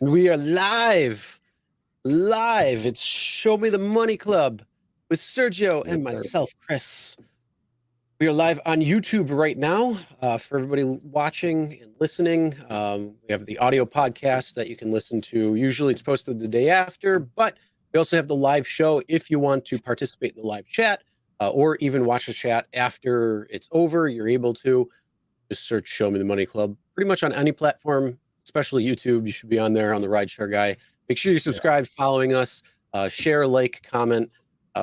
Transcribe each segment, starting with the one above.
We are live. It's Show Me the Money Club with Sergio and myself, Chris. We are live on YouTube right now. For everybody watching and listening, we have the audio podcast that you can listen to. Usually it's posted the day after, but we also have the live show if you want to participate in the live chat or even watch the chat after it's over. You're able to just search Show Me the Money Club pretty much on any platform, especially YouTube. You should be on there on the Rideshare Guy. Make sure you subscribe, following us, share, like, comment.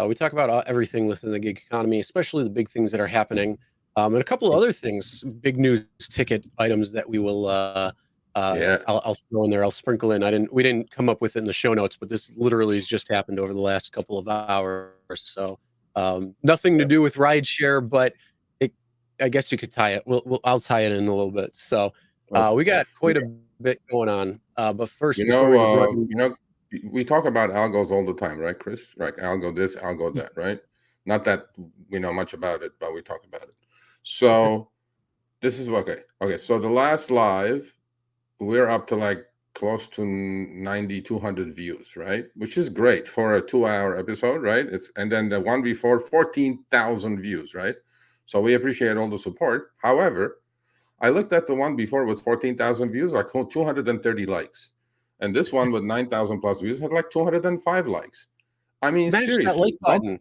We talk about everything within the gig economy, especially the big things that are happening, and a couple of other things, big news ticket items that we will. I'll throw in there. I'll sprinkle in. We didn't come up with it in the show notes, but this literally has just happened over the last couple of hours. So nothing to do with rideshare, but I guess you could tie it. I'll tie it in a little bit. So we got quite a bit going on. But first, we talk about algos all the time, right, Chris? Like algo this, algo that, right? Not that we know much about it, but we talk about it. So this is okay. So the last live, we're up to like close to 200 views, right? Which is great for a 2-hour episode, right? And then the one before, 14,000 views, right? So we appreciate all the support. However, I looked at the one before with 14,000 views, like 230 likes. And this one with 9,000 plus views had like 205 likes. I mean, seriously. That like button.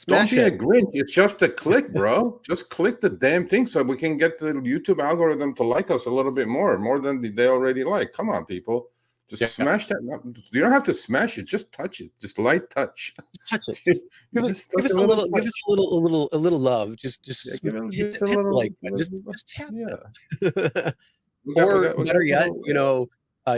Don't be a Grinch. It's just a click, bro. Just click the damn thing so we can get the YouTube algorithm to like us a little bit more than they already like. Come on, people. Just smash that. You don't have to smash it. Just touch it. Just light touch. Touch it. Give us a little love. Just give us a little like. Just tap it. Or better yet,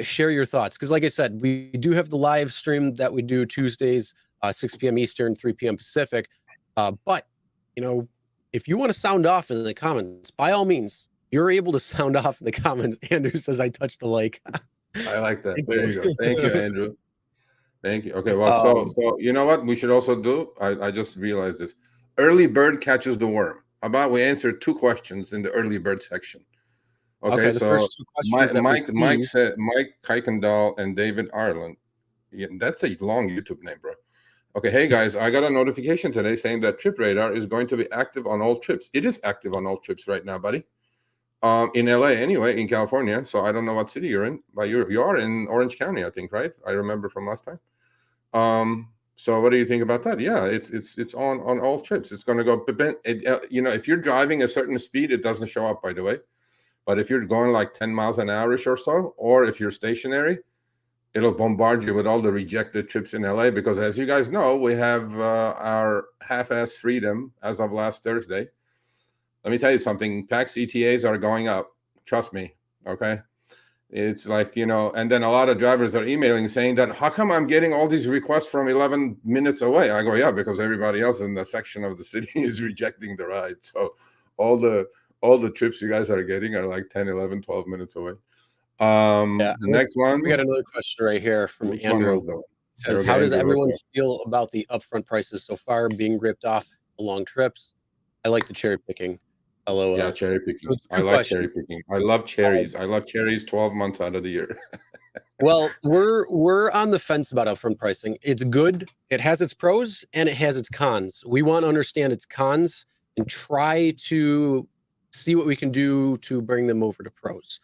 share your thoughts. Because like I said, we do have the live stream that we do Tuesdays, 6 p.m. Eastern, 3 p.m. Pacific. But if you want to sound off in the comments, by all means, you're able to sound off in the comments. Andrew says I touched the like. I like that. There you go. Thank you, Andrew. Thank you. Okay, well, so you know what we should also do? I just realized this. Early bird catches the worm. How about we answer 2 questions in the early bird section? Okay, so first 2 questions Mike Kuykendall and David Ireland. Yeah, that's a long YouTube name, bro. Okay, hey guys, I got a notification today saying that Trip Radar is going to be active on all trips. It is active on all trips right now, buddy. In LA anyway, in California. So I don't know what city you're in, but you are in Orange County, I think, right? I remember from last time. So what do you think about that? Yeah, it's on all trips. It's going to go. If you're driving a certain speed, it doesn't show up, by the way. But if you're going like 10 miles an hour-ish or so, or if you're stationary, it'll bombard you with all the rejected trips in LA. Because as you guys know, we have our half-ass freedom as of last Thursday. Let me tell you something. Tax ETAs are going up. Trust me. Okay. It's like, and then a lot of drivers are emailing saying that, how come I'm getting all these requests from 11 minutes away? I go, yeah, because everybody else in the section of the city is rejecting the ride. So all the trips you guys are getting are like 10, 11, 12 minutes away. The next one. We got another question right here from Andrew. It says, how does everyone feel about the upfront prices so far being ripped off along trips? I like the cherry picking. LOL. Yeah, cherry picking. I like cherry picking. I love cherries. I love cherries 12 months out of the year. Well, we're on the fence about upfront pricing. It's good. It has its pros and it has its cons. We want to understand its cons and try to see what we can do to bring them over to pros.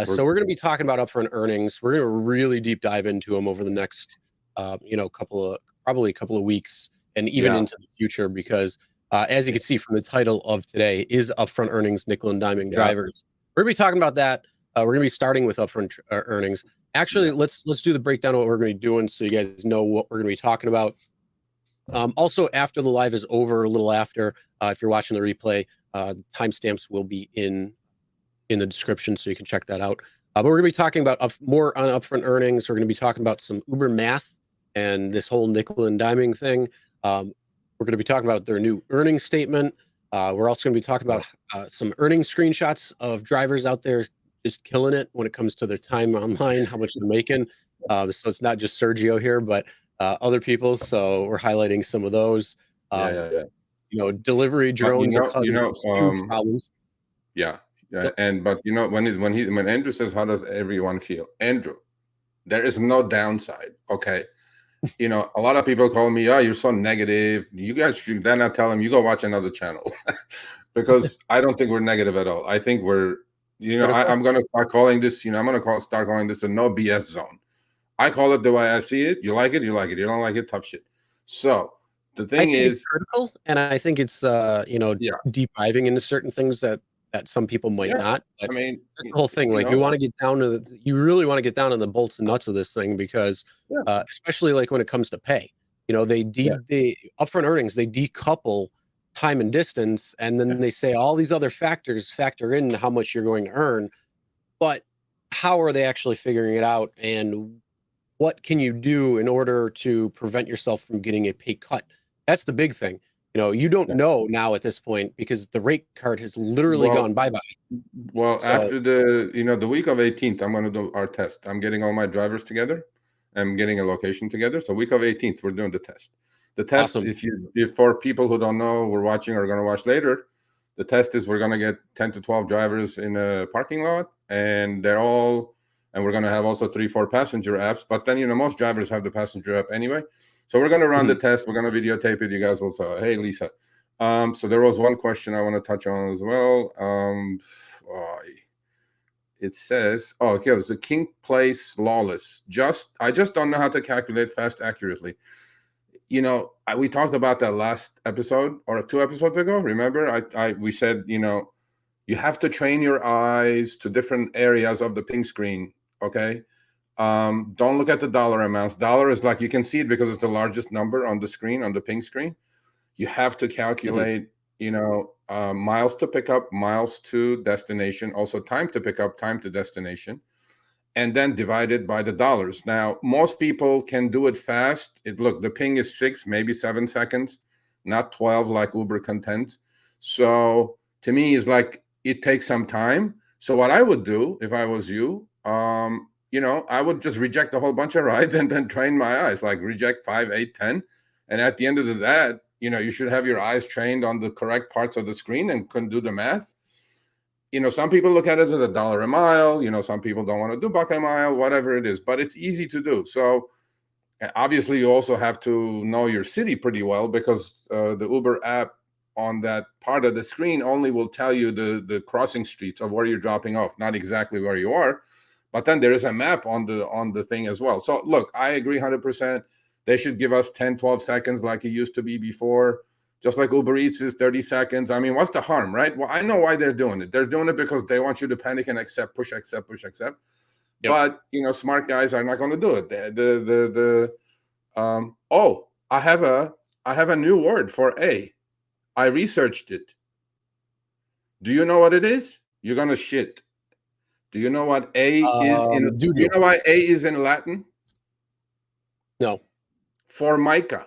So we're going to be talking about upfront earnings. We're going to really deep dive into them over the next, probably a couple of weeks and even into the future, because as you can see from the title of today is upfront earnings, nickel and diming drivers. We're going to be talking about that. We're going to be starting with upfront earnings. Actually, let's do the breakdown of what we're going to be doing so you guys know what we're going to be talking about. Also, after the live is over, a little after, if you're watching the replay, timestamps will be in the description, so you can check that out. But we're going to be talking about more on upfront earnings. We're going to be talking about some Uber math and this whole nickel and diming thing. We're going to be talking about their new earnings statement. We're also going to be talking about some earnings screenshots of drivers out there just killing it when it comes to their time online, how much they're making. So it's not just Sergio here, but other people. So we're highlighting some of those. Delivery drones are causing some huge problems. Yeah. But when Andrew says, how does everyone feel? Andrew, There is no downside. Okay. You know, a lot of people call me, oh, you're so negative. You guys should then I tell them, you go watch another channel. Because I don't think we're negative at all. I think we're, you know, Critical? I'm going to start calling this, you know, I'm going to start calling this a no BS zone. I call it the way I see it. You like it, you like it. You don't like it, tough shit. So the I thing think it's is, critical, and I think it's you know, yeah, deep diving into certain things that some people might yeah. not. But I mean, that's the whole thing. you Like, we know, want to get down to you really want to get down to the bolts and nuts of this thing, because yeah, especially like when it comes to pay, you know, they yeah, upfront earnings, they decouple time and distance, and then yeah. they say all these other factors factor in how much you're going to earn. But how are they actually figuring it out, and what can you do in order to prevent yourself from getting a pay cut? That's the big thing. You know, you don't Yeah. know now at this point, because the rate card has literally gone Well, bye-bye. well, So after the, you know, the week of 18th, I'm going to do our test. I'm getting all my drivers together. I'm getting a location together. So week of 18th, we're doing the test. The test, awesome. if for people who don't know, we're watching or going to watch later, the test is we're going to get 10 to 12 drivers in a parking lot, and they're all, and we're going to have also 3-4 passenger apps. But then, you know, most drivers have the passenger app anyway. So we're going to run the test. We're going to videotape it. You guys will say, hey, Lisa. So there was one question I want to touch on as well. It says, oh, okay, it's the King Place Lawless. I just don't know how to calculate fast accurately. You know, we talked about that last episode or 2 episodes ago. Remember, we said, you know, you have to train your eyes to different areas of the ping screen. Okay. Don't look at the dollar amounts. Dollar is like, you can see it because it's the largest number on the screen, on the ping screen. You have to calculate, you know, miles to pick up, miles to destination, also time to pick up, time to destination, and then divide it by the dollars. Now, most people can do it fast. Look, the ping is 6, maybe 7 seconds, not 12 like Uber contends. So to me, it's like it takes some time. So what I would do if I was you, you know, I would just reject a whole bunch of rides and then train my eyes, like reject 5, 8, 10. And at the end of that, you know, you should have your eyes trained on the correct parts of the screen and can do the math. You know, some people look at it as $1 a mile. You know, some people don't want to do buck a mile, whatever it is, but it's easy to do. So obviously you also have to know your city pretty well, because the Uber app on that part of the screen only will tell you the crossing streets of where you're dropping off, not exactly where you are. But then there is a map on the thing as well. So look, I agree 100%. They should give us 10, 12 seconds like it used to be before. Just like Uber Eats is 30 seconds. I mean, what's the harm, right? Well, I know why they're doing it. They're doing it because they want you to panic and accept, push, accept, push, accept. Yep. But, you know, smart guys are not going to do it. Oh, I have a new word for A. I researched it. Do you know what it is? You're going to shit. Do you know what A is in? Do you know why A is in Latin? No. Formica.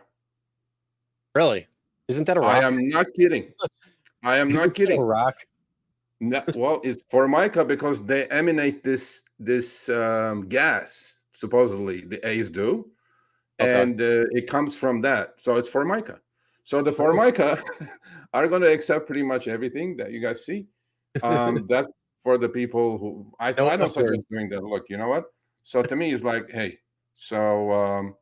Really? Isn't that a rock? I am not kidding. I am not kidding. A rock? No, well, it's Formica because they emanate this gas, supposedly the A's do, and it comes from that. So it's Formica. So the Formica are going to accept pretty much everything that you guys see. That's for the people who I don't suggest doing that. Look, you know what? So to me, it's like, hey, so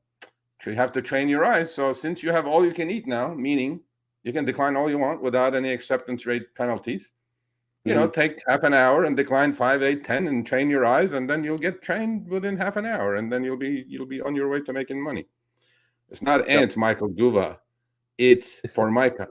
you have to train your eyes. So since you have all you can eat now, meaning you can decline all you want without any acceptance rate penalties, you know, take half an hour and decline 5, 8, 10 and train your eyes, and then you'll get trained within half an hour, and then you'll be on your way to making money. It's not ants, Michael Duva. It's Formica.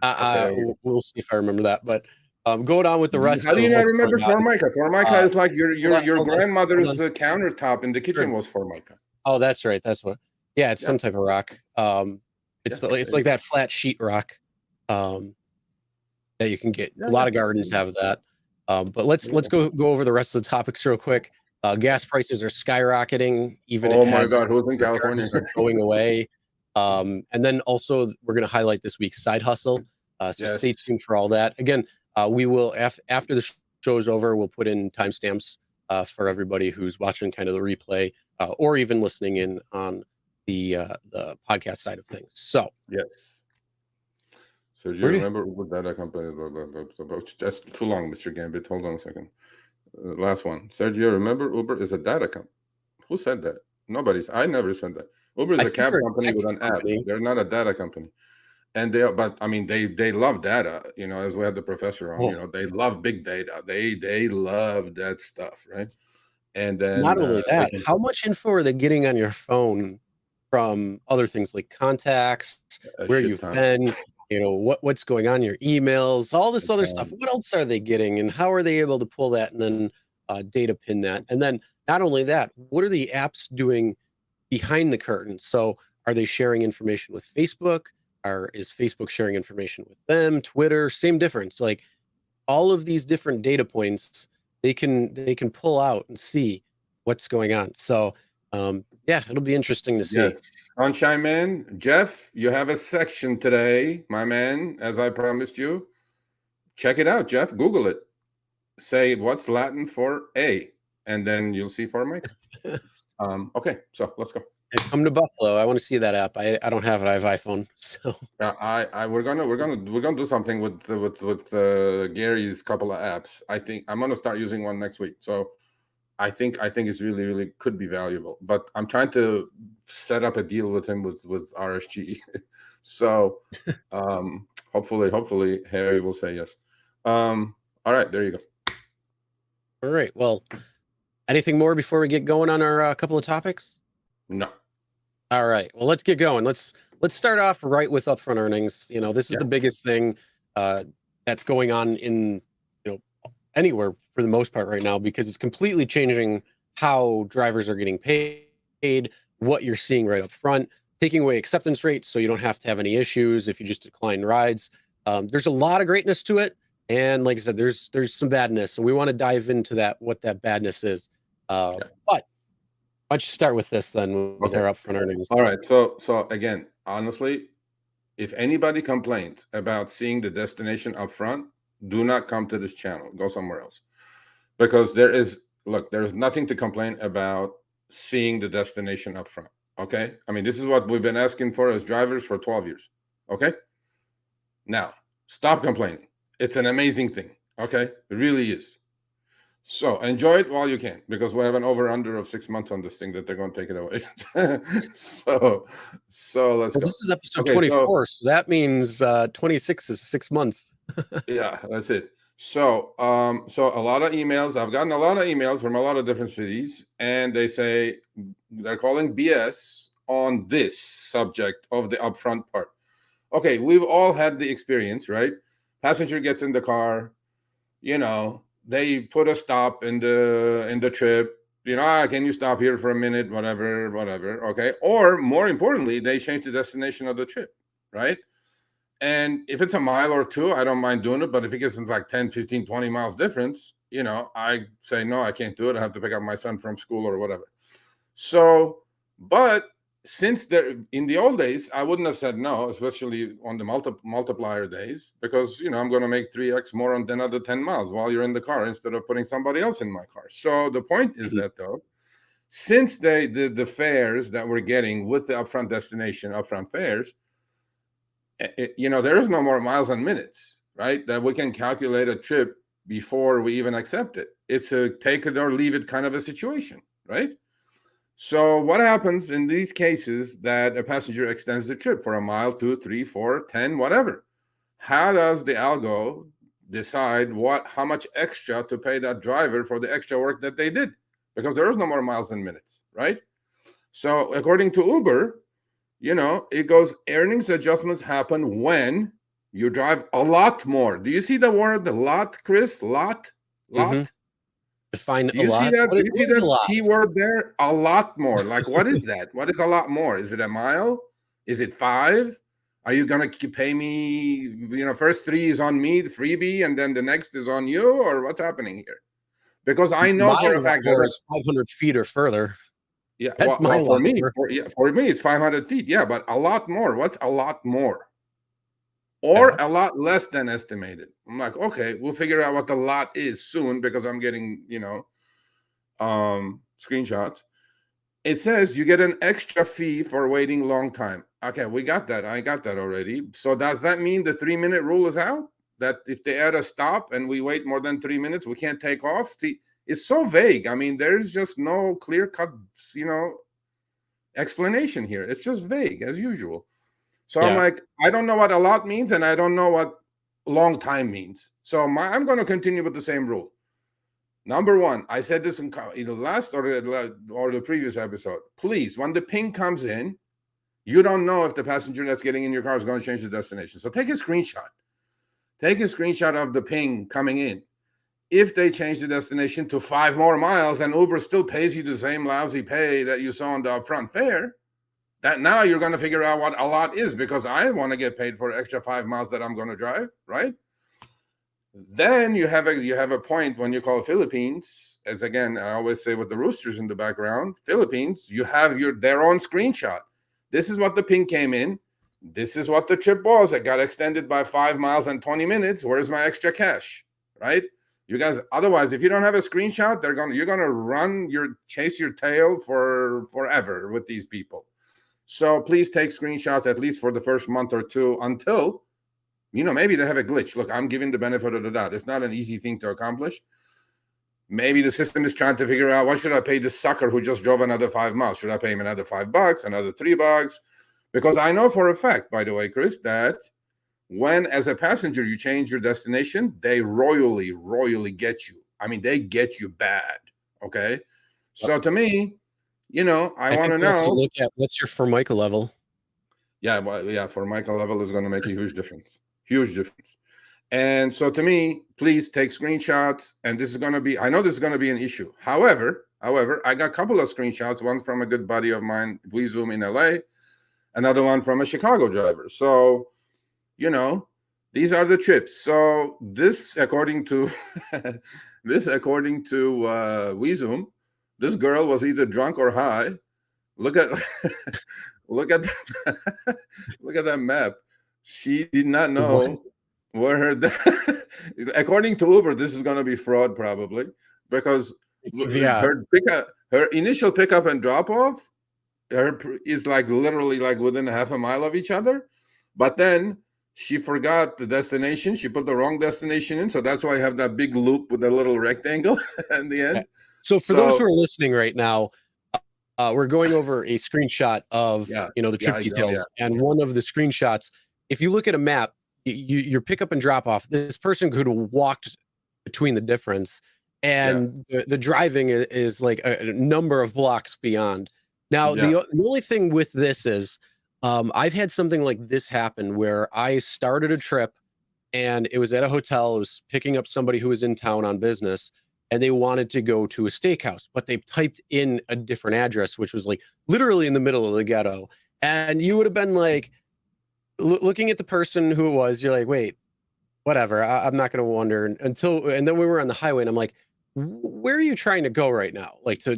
Okay. We'll see if I remember that. But going on with the rest. How do you not remember Formica? Formica is like your grandmother's countertop in the kitchen was Formica. Oh, that's right. That's what. Yeah, it's some type of rock. It's like that flat sheet rock that you can get. A lot of gardens have that. But let's go over the rest of the topics real quick. Gas prices are skyrocketing. Even oh my God, who's in California? Going away. And then also we're going to highlight this week's side hustle. So stay tuned for all that. Again, we will after the show's over, we'll put in timestamps for everybody who's watching kind of the replay or even listening in on the podcast side of things. So yes. So do you remember what that company? That's too long, Mr. Gambit. Hold on a second. Last one. Sergio, remember Uber is a data company. Who said that? I never said that. Uber is I a think cab they're a company tech with an app. company. They're not a data company. And but I mean, they love data, as we had the professor on, Oh, they love big data. They love that stuff, right? And then not only they that, can how much info are they getting on your phone from other things like contacts, a where shit you've ton. been, what's going on, your emails, all this other stuff. Um, What else are they getting, and how are they able to pull that and then data pin that? And then not only that, what are the apps doing behind the curtain? So are they sharing information with Facebook? Or is Facebook sharing information with them? Twitter, same difference. Like all of these different data points, they can pull out and see what's going on. So yeah, it'll be interesting to see. yes, Sunshine Man, Jeff, you have a section today, my man, as I promised you. Check it out, Jeff. Google it. Say what's Latin for A, and then you'll see for Mike. Okay, so let's go. Come to Buffalo. I want to see that app. I don't have it. I have iPhone. So We're gonna do something with Gary's couple of apps. I think I'm gonna start using one next week. So I think it's really could be valuable. But I'm trying to set up a deal with him with RSG. So hopefully Harry will say yes. All right, there you go. all right. Well, anything more before we get going on our couple of topics? No. All right. Well, let's get going. Let's start off right with upfront earnings. This is the biggest thing that's going on in anywhere for the most part right now, because it's completely changing how drivers are getting paid, what you're seeing right up front, taking away acceptance rates so you don't have to have any issues if you just decline rides. There's a lot of greatness to it, and like I said, there's some badness, and we want to dive into what that badness is. But why don't you start with this then, with Okay. our upfront earnings? All right. So again, honestly, if anybody complains about seeing the destination up front, do not come to this channel. Go somewhere else. Because there is nothing to complain about seeing the destination up front. Okay. I mean, this is what we've been asking for as drivers for 12 years. Okay. Now, stop complaining. It's an amazing thing. Okay. It really is. So enjoy it while you can, because we have an over-under of 6 months on this thing that they're going to take it away. so let's go. This is episode Okay, 24, so that means 26 is 6 months. yeah, that's it. So a lot of emails. I've gotten a lot of emails from a lot of different cities, and they say they're calling BS on this subject of the upfront part. Okay, we've all had the experience, right? Passenger gets in the car, they put a stop in the trip. Can you stop here for a minute? Whatever. Okay. Or more importantly, they change the destination of the trip, right? And if it's a mile or two, I don't mind doing it. But if it gets into like 10, 15, 20 miles difference, I say, no, I can't do it. I have to pick up my son from school or whatever. So, but since in the old days, I wouldn't have said no, especially on the multiplier days, because I'm going to make 3x more on another 10 miles while you're in the car instead of putting somebody else in my car. So the point is that though, since the fares that we're getting with the upfront fares, there is no more miles and minutes, right? That we can calculate a trip before we even accept it. It's a take it or leave it kind of a situation, right? So what happens in these cases that a passenger extends the trip for a mile, 2, 3, 4, 10, whatever? How does the algo decide how much extra to pay that driver for the extra work that they did? Because there is no more miles and minutes, right? So according to Uber, it goes, earnings adjustments happen when you drive a lot more. Do you see the word lot, Chris? Lot? Mm-hmm. Define Do you a lot. see that? What Do you see is a that lot? keyword there? A lot more. Like, what is that? What is a lot more? Is it a mile? Is it 5? Are you gonna pay me? First 3 is on me, the freebie, and then the next is on you, or what's happening here? Because I know for a fact that is 500 feet or further. Yeah, That's well, for me, lot. for me, it's 500 feet. Yeah, but a lot more. What's a lot more? Or a lot less than estimated. I'm like, okay, we'll figure out what the lot is soon, because I'm getting, screenshots. It says you get an extra fee for waiting long time. Okay, we got that. I got that already. So does that mean the 3-minute rule is out? That if they add a stop and we wait more than 3 minutes, we can't take off? See, It's so vague. I mean, there's just no clear-cut, explanation here. It's just vague as usual. So I'm like, I don't know what a lot means, and I don't know what long time means. So I'm going to continue with the same rule. Number one, I said this in the last or the previous episode. Please, when the ping comes in, you don't know if the passenger that's getting in your car is going to change the destination. So take a screenshot. Take a screenshot of the ping coming in. If they change the destination to 5 more miles and Uber still pays you the same lousy pay that you saw on the upfront fare, that now you're going to figure out what a lot is, because I want to get paid for extra 5 miles that I'm going to drive, right? Then you have a point when you call Philippines, as again, I always say with the roosters in the background, Philippines, you have their own screenshot. This is what the ping came in. This is what the trip was. It got extended by 5 miles and 20 minutes. Where's my extra cash, right? You guys, otherwise, if you don't have a screenshot, you're gonna chase your tail for forever with these people. So please take screenshots at least for the first month or two until, maybe they have a glitch. Look, I'm giving the benefit of the doubt. It's not an easy thing to accomplish. Maybe the system is trying to figure out, what should I pay this sucker who just drove another 5 miles? Should I pay him another $5, another $3? Because I know for a fact, by the way, Chris, that when, as a passenger, you change your destination, they royally get you. I mean, they get you bad. Okay. So to me, I want to know. Look at what's your Formica level. Yeah. Well, yeah. Formica level is going to make a huge difference. Huge difference. And so to me, please take screenshots. And I know this is going to be an issue. However, I got a couple of screenshots, one from a good buddy of mine, WeZoom in LA, another one from a Chicago driver. So, these are the trips. So this, according to WeZoom, this girl was either drunk or high. Look at look at that map. She did not know where according to Uber, this is going to be fraud probably, because her initial pickup and drop off is literally within half a mile of each other, but then she forgot the destination. She put the wrong destination in, so that's why I have that big loop with a little rectangle at the end. Okay. So for those who are listening right now, we're going over a screenshot of the trip details, and one of the screenshots, if you look at a map, your pickup and drop off, this person could have walked between the difference, and the driving is like a number of blocks beyond. Now, the only thing with this is, I've had something like this happen where I started a trip and it was at a hotel. It was picking up somebody who was in town on business, and they wanted to go to a steakhouse, but they typed in a different address, which was literally in the middle of the ghetto. And you would have been looking at the person who it was, you're like, wait, whatever. I'm not going to wonder and then we were on the highway and I'm like, where are you trying to go right now? To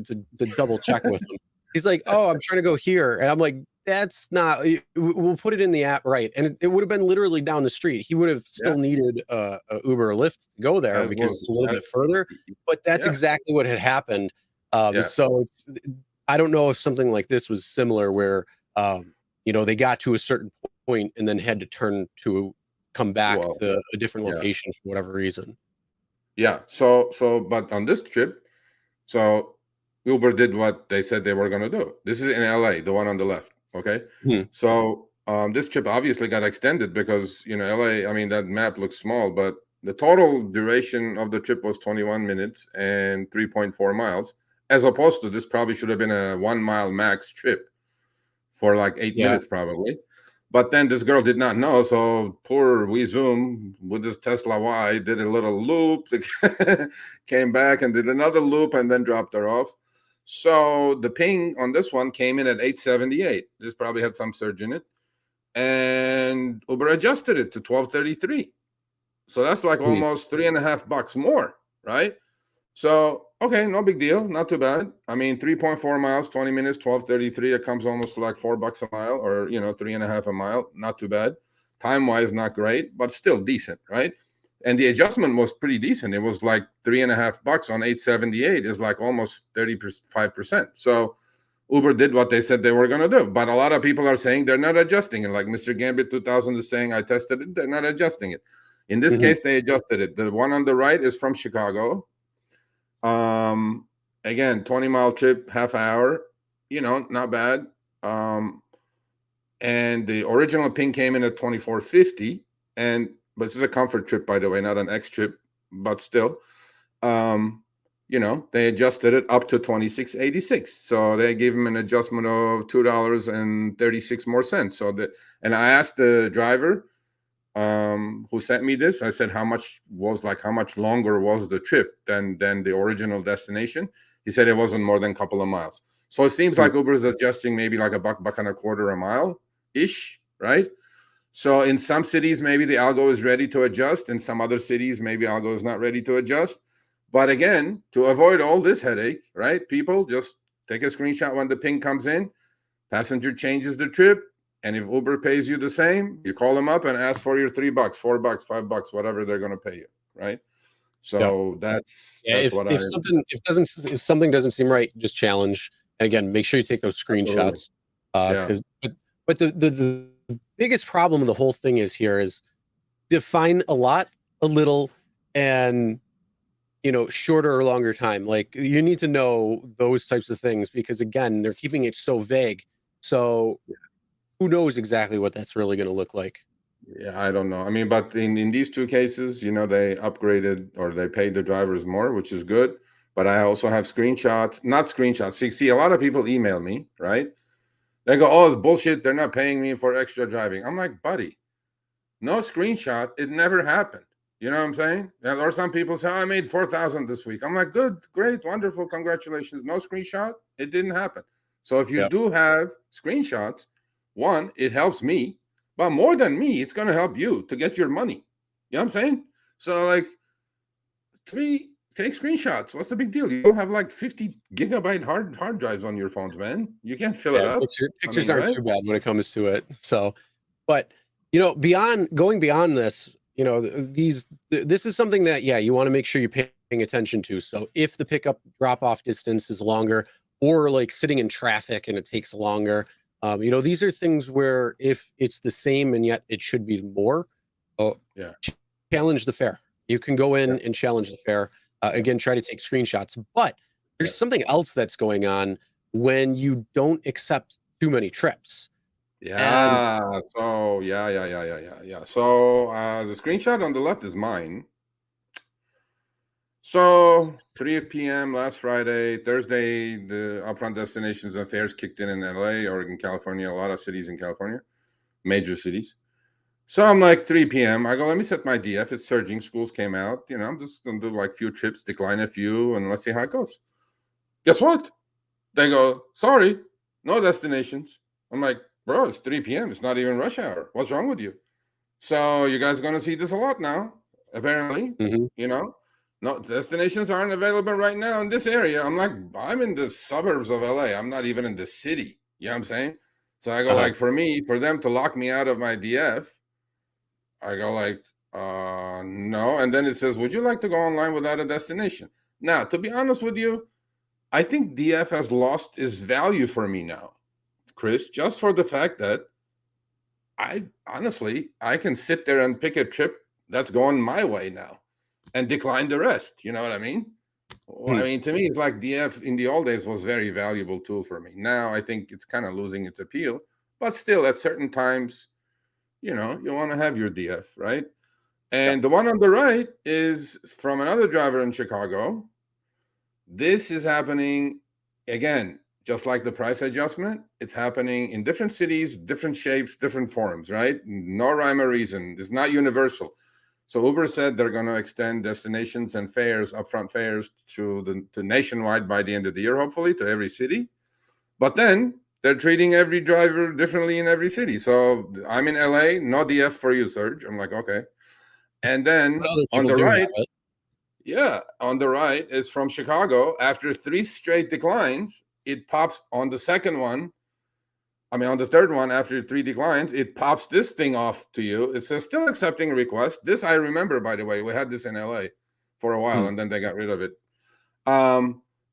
double check with him. He's like, oh, I'm trying to go here. And I'm like, that's not, we'll put it in the app. Right. And it would have been literally down the street. He would have still needed a Uber or Lyft to go there because it's a little bit further, but that's exactly what had happened. So I don't know if something like this was similar where, they got to a certain point and then had to come back to a different location for whatever reason. Yeah. So, but on this trip, Uber did what they said they were going to do. This is in LA, the one on the left. Okay. So this trip obviously got extended because, LA, I mean, that map looks small, but the total duration of the trip was 21 minutes and 3.4 miles, as opposed to this probably should have been a 1 mile max trip for 8 minutes probably. But then this girl did not know. So poor WeZoom with his Tesla Y did a little loop, came back and did another loop and then dropped her off. So the ping on this one came in at 878. This probably had some surge in it. And Uber adjusted it to 1233. So that's almost $3.50 more, right? So, okay, no big deal. Not too bad. I mean, 3.4 miles, 20 minutes, 1233. It comes almost to $4 a mile or, 3.5 a mile. Not too bad. Time-wise, not great, but still decent, right? And the adjustment was pretty decent. It was $3.50 on 878 is almost 35%. So Uber did what they said they were going to do. But a lot of people are saying they're not adjusting it. Like Mr. Gambit 2000 is saying, I tested it. They're not adjusting it. In this case, they adjusted it. The one on the right is from Chicago. Again, 20-mile trip, half hour, not bad. And the original ping came in at 24.50, but this is a comfort trip, by the way, not an X trip, but still. They adjusted it up to 26.86. So they gave him an adjustment of $2.36 more cents. And I asked the driver who sent me this, I said, how much longer was the trip than the original destination? He said it wasn't more than a couple of miles. So it seems like Uber is adjusting maybe like a buck and a quarter a mile ish, right? So in some cities, maybe the algo is ready to adjust. In some other cities, maybe algo is not ready to adjust. But again, to avoid all this headache, right? People just take a screenshot when the ping comes in, passenger changes the trip, and if Uber pays you the same, you call them up and ask for your $3, $4, $5, whatever they're going to pay you, right? So that's what if something doesn't seem right, just challenge. And again, make sure you take those screenshots. But the biggest problem of the whole thing is define a lot, a little, and shorter or longer time. Like, you need to know those types of things, because again, they're keeping it so vague. So who knows exactly what that's really going to look like? Yeah, I don't know. I mean, but in these two cases, they upgraded, or they paid the drivers more, which is good. But I also have screenshots, not screenshots. See, a lot of people email me, right? They go, oh, it's bullshit. They're not paying me for extra driving. I'm like, buddy, no screenshot. It never happened. You know what I'm saying? Or some people say, oh, I made 4,000 this week. I'm like, good, great, wonderful, congratulations. No screenshot. It didn't happen. So if you do have screenshots, one, it helps me. But more than me, it's going to help you to get your money. You know what I'm saying? So, like, to me, take screenshots. What's the big deal? You don't have like 50 gigabyte hard drives on your phones, man. You can't fill it up. Pictures aren't too bad when it comes to it. So, but going beyond this, this is something that you want to make sure you're paying attention to. So if the pickup drop off distance is longer, or like sitting in traffic and it takes longer, these are things where if it's the same and yet it should be more, challenge the fare. You can go in and challenge the fare. Again, try to take screenshots. But there's something else that's going on when you don't accept too many trips. So the screenshot on the left is mine. So 3 p.m. last Friday, Thursday, the Upfront destinations and fares kicked in LA, Oregon, California, a lot of cities in California, major cities. So I'm like 3 p.m. I go, let me set my DF. It's surging. Schools came out. I'm just going to do like few trips, decline a few, and let's see how it goes. Guess what? They go, sorry, no destinations. I'm like, bro, it's 3 p.m. It's not even rush hour. What's wrong with you? So you guys are going to see this a lot now, apparently. No destinations aren't available right now in this area. I'm like, I'm in the suburbs of LA. I'm not even in the city. You know what I'm saying? So I go like, for them to lock me out of my DF, I go like, no. And then it says, would you like to go online without a destination? Now, to be honest with you, I think DF has lost its value for me now, Chris, just for the fact that I can sit there and pick a trip that's going my way now and decline the rest. You know what I mean? Well, I mean, to me, it's like DF in the old days was a very valuable tool for me. Now I think it's kind of losing its appeal, but still at certain times, you want to have your DF, right? And the one on the right is from another driver in Chicago. This is happening again, just like the price adjustment. It's happening in different cities, different shapes, different forms, right? No rhyme or reason. It's not universal. So Uber said they're going to extend destinations and fares, upfront fares, to nationwide by the end of the year, hopefully, to every city. But then they're treating every driver differently in every city. So I'm in LA, no DF for you, Serge. I'm like, okay. And then on the right, on the right is from Chicago. After 3 straight declines, it pops on the second one. I mean, on the third one, after 3 declines, it pops this thing off to you. It says still accepting requests. This I remember, by the way. We had this in LA for a while, and then they got rid of it.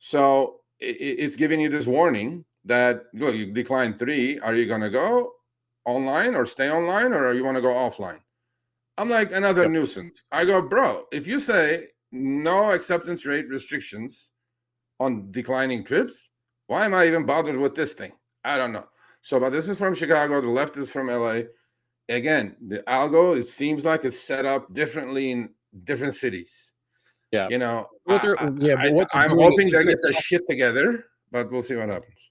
So it's giving you this warning that, look, you declined 3. Are you going to go online or stay online, or you want to go offline? I'm like, another nuisance. I go, bro, if you say no acceptance rate restrictions on declining trips, why am I even bothered with this thing? I don't know. So, but this is from Chicago. The left is from LA. Again, the algo, it seems like it's set up differently in different cities. Yeah. You know, But what they're I'm doing is hoping they you get their shit together, but we'll see what happens.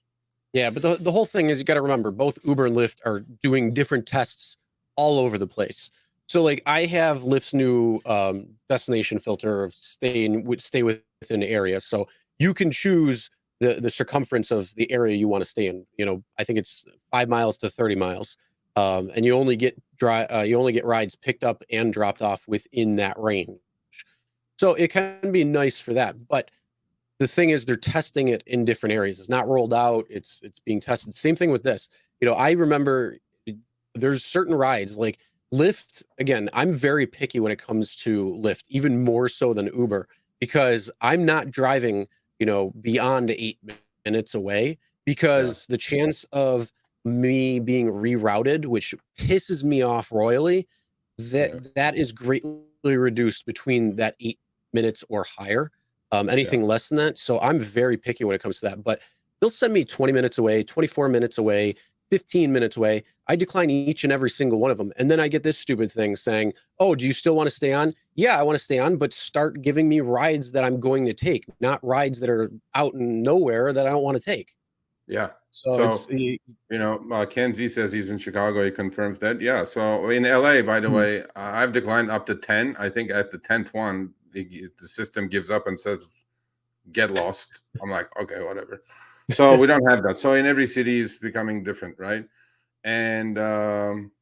Yeah, but the whole thing is you got to remember both Uber and Lyft are doing different tests all over the place. So like I have Lyft's new destination filter of stay within the area. So you can choose the circumference of the area you want to stay in. You know, I think it's 5 miles to 30 miles. And you only get rides picked up and dropped off within that range. So it can be nice for that, but the thing is they're testing it in different areas. It's not rolled out. It's being tested. Same thing with this. You know, I remember there's certain rides like Lyft. Again, I'm very picky when it comes to Lyft, even more so than Uber, because I'm not driving, you know, beyond 8 minutes away because the chance of me being rerouted, which pisses me off royally, that is greatly reduced between that 8 minutes or higher. Anything less than that. So I'm very picky when it comes to that, but they'll send me 20 minutes away, 24 minutes away, 15 minutes away. I decline each and every single one of them. And then I get this stupid thing saying, oh, do you still want to stay on? Yeah, I want to stay on, but start giving me rides that I'm going to take, not rides that are out in nowhere that I don't want to take. Yeah. So it's, you know, Ken Z says he's in Chicago. He confirms that. Yeah. So in LA, by the way, I've declined up to 10. I think at the 10th one, the system gives up and says, get lost. I'm like, okay, whatever. So we don't have that. So in every city is becoming different, right? And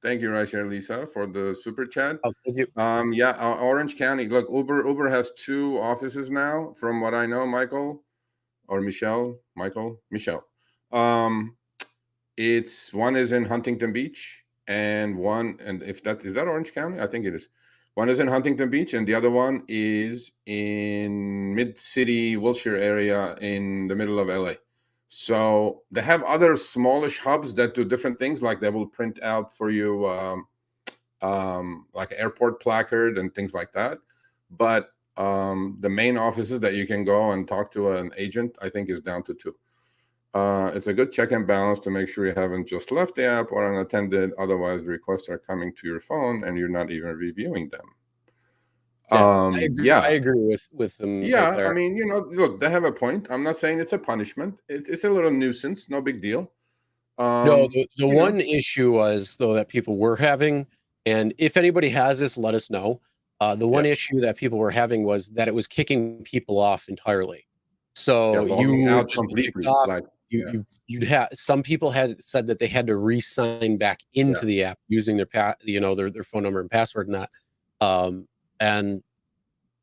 thank you, right here, Lisa, for the super chat. Oh, thank you. Orange County. Look, Uber has 2 offices now, from what I know, Michael. It's one is in Huntington Beach, and if that is that Orange County, I think it is. One is in Huntington Beach, and the other one is in mid-city Wilshire area in the middle of LA. So they have other smallish hubs that do different things, like they will print out for you like airport placard and things like that. But the main offices that you can go and talk to an agent, I think, is down to 2. It's a good check and balance to make sure you haven't just left the app or unattended. Otherwise, the requests are coming to your phone and you're not even reviewing them. I agree with them. Yeah, right there. I mean, you know, look, they have a point. I'm not saying it's a punishment. It's a little nuisance, no big deal. No, the one issue was though that people were having, and if anybody has this, let us know. The one issue that people were having was that it was kicking people off entirely. So you out just completely. off, Like, you'd have some people had said that they had to re-sign back into the app using their their phone number and password and that. And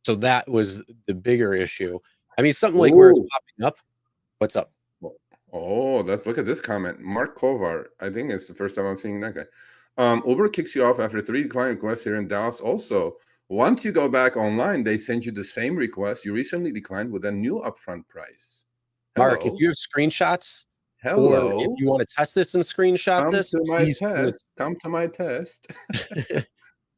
so that was the bigger issue. I mean, something like where it's popping up. What's up? Oh, let's look at this comment. Mark Kovar. I think it's the first time I'm seeing that guy. Uber kicks you off after 3 decline requests here in Dallas. Also, once you go back online, they send you the same request you recently declined with a new upfront price. Hello. Mark, if you have screenshots, or if you want to test this and screenshot come to my test.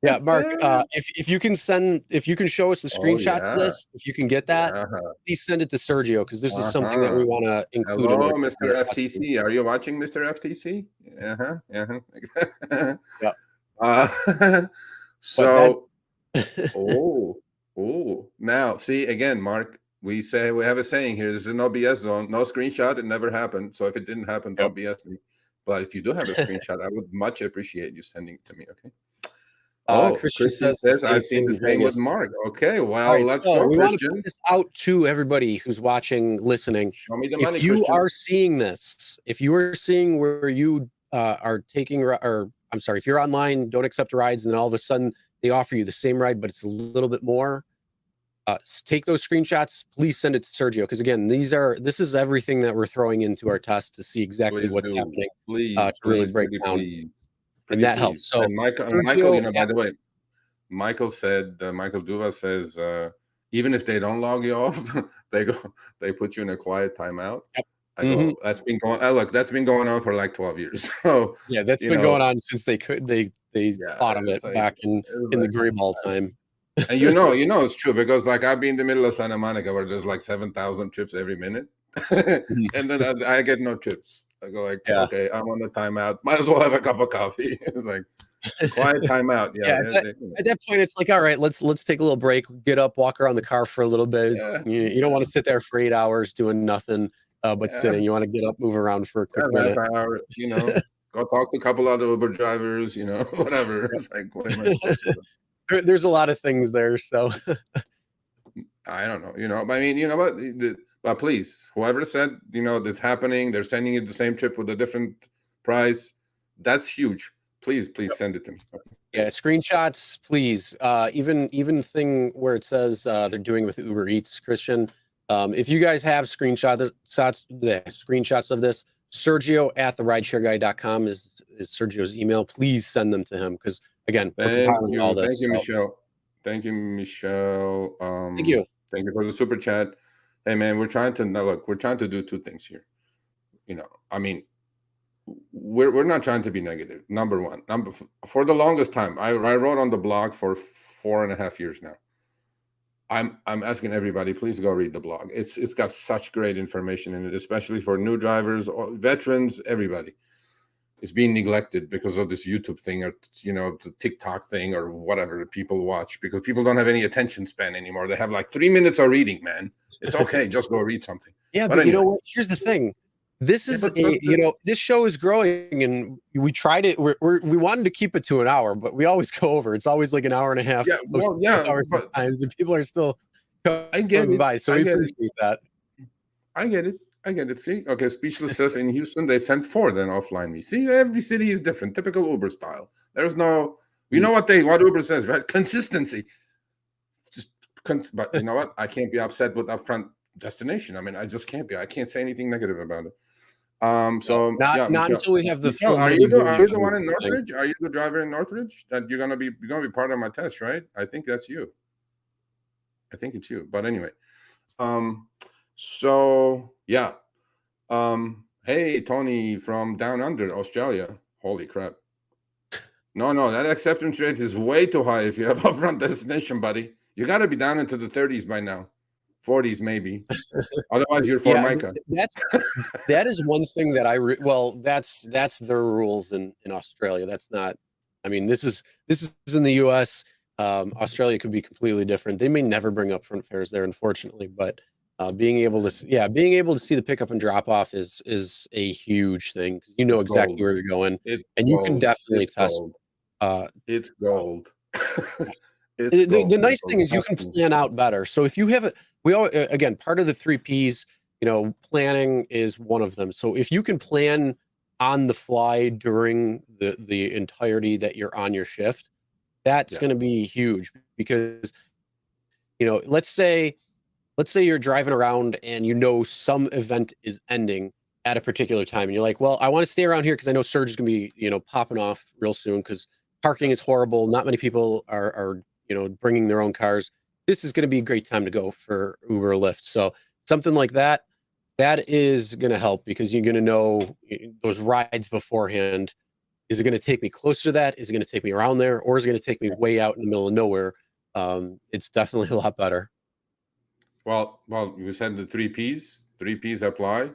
Yeah, Mark, if you can show us the screenshots of this, if you can get that, please send it to Sergio, because this is something that we want to include. Hello, Mr. FTC. Are you watching, Mr. FTC? So, now see again, Mark. We have a saying here. This is no BS zone. No screenshot. It never happened. So if it didn't happen, don't BS me. But if you do have a screenshot, I would much appreciate you sending it to me. Okay. Christian says I've seen the same with Mark. Okay, well, right, let's go, we Christian. want to put this out to everybody who's watching, listening. Show me the money, if you Christian. are seeing this, if you are seeing where you are taking, or I'm sorry, if you're online, don't accept rides, and then all of a sudden they offer you the same ride, but it's a little bit more, take those screenshots, please send it to Sergio, because again, this is everything that we're throwing into our test to see exactly what's happening, to really break down. And that helps. So, and Michael, you know, by the way, Michael said, Michael Duva says, even if they don't log you off, they put you in a quiet timeout. I go, that's been going. Look, that's been going on for like 12 years. So that's been going on since they thought of it back in the gray ball time. And it's true because like I'll be in the middle of Santa Monica where there's like 7,000 trips every minute, and then I get no trips. I go like, Yeah. okay, I'm on the timeout. Might as well have a cup of coffee. It's like quiet timeout. Yeah. At that point, it's like, all right, let's take a little break, get up, walk around the car for a little bit. Yeah. You don't want to sit there for 8 hours doing nothing but sitting. You want to get up, move around for a quick minute. Hour, go talk to a couple other Uber drivers, whatever. It's like, what am I supposed to do? There's a lot of things there, so I don't know. I mean, you know what? But please, whoever said this happening, they're sending you the same trip with a different price. That's huge. Please send it to me. Yeah, screenshots, please. Even thing where it says they're doing with Uber Eats, Christian. If you guys have screenshots of this, Sergio at therideshareguy.com is Sergio's email. Please send them to him because again, we're compiling all this. Thank you, Michelle. Thank you, Michelle. Thank you. Thank you for the super chat. Hey man, we're trying to do two things here. I mean, we're not trying to be negative. Number one, for the longest time, I wrote on the blog for 4.5 years now. I'm asking everybody, please go read the blog. It's got such great information in it, especially for new drivers, or veterans, everybody. It's being neglected because of this YouTube thing or the TikTok thing or whatever people watch, because people don't have any attention span anymore. They have like 3 minutes of reading, man. It's okay. Just go read something. Yeah, but anyway. You know what? Here's the thing. This is this show is growing, and we tried it. We wanted to keep it to an hour, but we always go over. It's always like an hour and a half. Hours sometimes, and people are still coming by. So we appreciate that. I get it. See, okay. Speechless says in Houston they sent 4, then offline me. See, every city is different. Typical Uber style. There's no, what Uber says, right? Consistency. But you know what? I can't be upset with Upfront destination. I mean, I just can't be. I can't say anything negative about it. So not until we have the. Michelle, are you the one in Northridge? Are you the driver in Northridge that you're gonna be part of my test, right? I think that's you. I think it's you. But anyway, so yeah. Hey Tony from down under Australia. Holy crap. No, that acceptance rate is way too high if you have Upfront destination, buddy. You got to be down into the 30s by now. 40s maybe. Otherwise you're Formica. That is one thing that that's their rules in Australia. That's not, I mean, this is in the US. Australia could be completely different. They may never bring upfront fares there, unfortunately, but being able to see the pickup and drop off is a huge thing because you know exactly where you're going, and you can definitely test. It's gold. The nice thing is you can plan out better. So if you have again, part of the 3 Ps, planning is one of them. So if you can plan on the fly during the entirety that you're on your shift, that's going to be huge because, let's say you're driving around and some event is ending at a particular time and you're like, well, I want to stay around here because I know Surge is going to be, popping off real soon because parking is horrible. Not many people are bringing their own cars. This is going to be a great time to go for Uber or Lyft. So something like that is going to help because you're going to know those rides beforehand. Is it going to take me closer to that? Is it going to take me around there? Or is it going to take me way out in the middle of nowhere? It's definitely a lot better. Well, you said the 3 Ps. 3 Ps apply.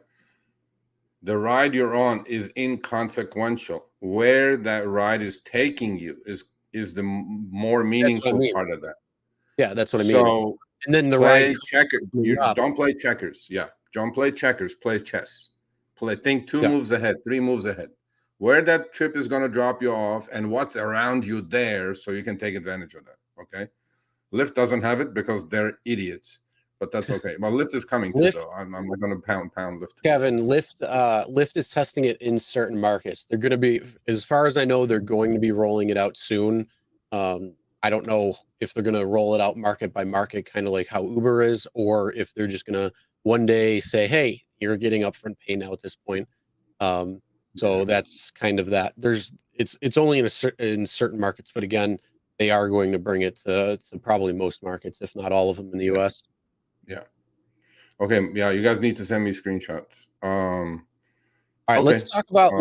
The ride you're on is inconsequential. Where that ride is taking you is the more meaningful part of that. Yeah, that's what I mean. So, and then the ride checkers. You don't play checkers. Yeah, don't play checkers. Play chess. Think 2 moves ahead, 3 moves ahead. Where that trip is going to drop you off and what's around you there, so you can take advantage of that. Okay. Lyft doesn't have it because they're idiots, but that's okay. Well, Lyft is coming too, though. I'm not going to pound Lyft. Kevin, Lyft is testing it in certain markets. They're going to be, as far as I know, they're going to be rolling it out soon. I don't know if they're going to roll it out market by market, kind of like how Uber is, or if they're just going to one day say, hey, you're getting upfront pay now at this point. So that's kind of that. It's only in certain markets, but again, they are going to bring it to probably most markets, if not all of them in the US. Yeah. Okay. Yeah, you guys need to send me screenshots. All right, let's talk about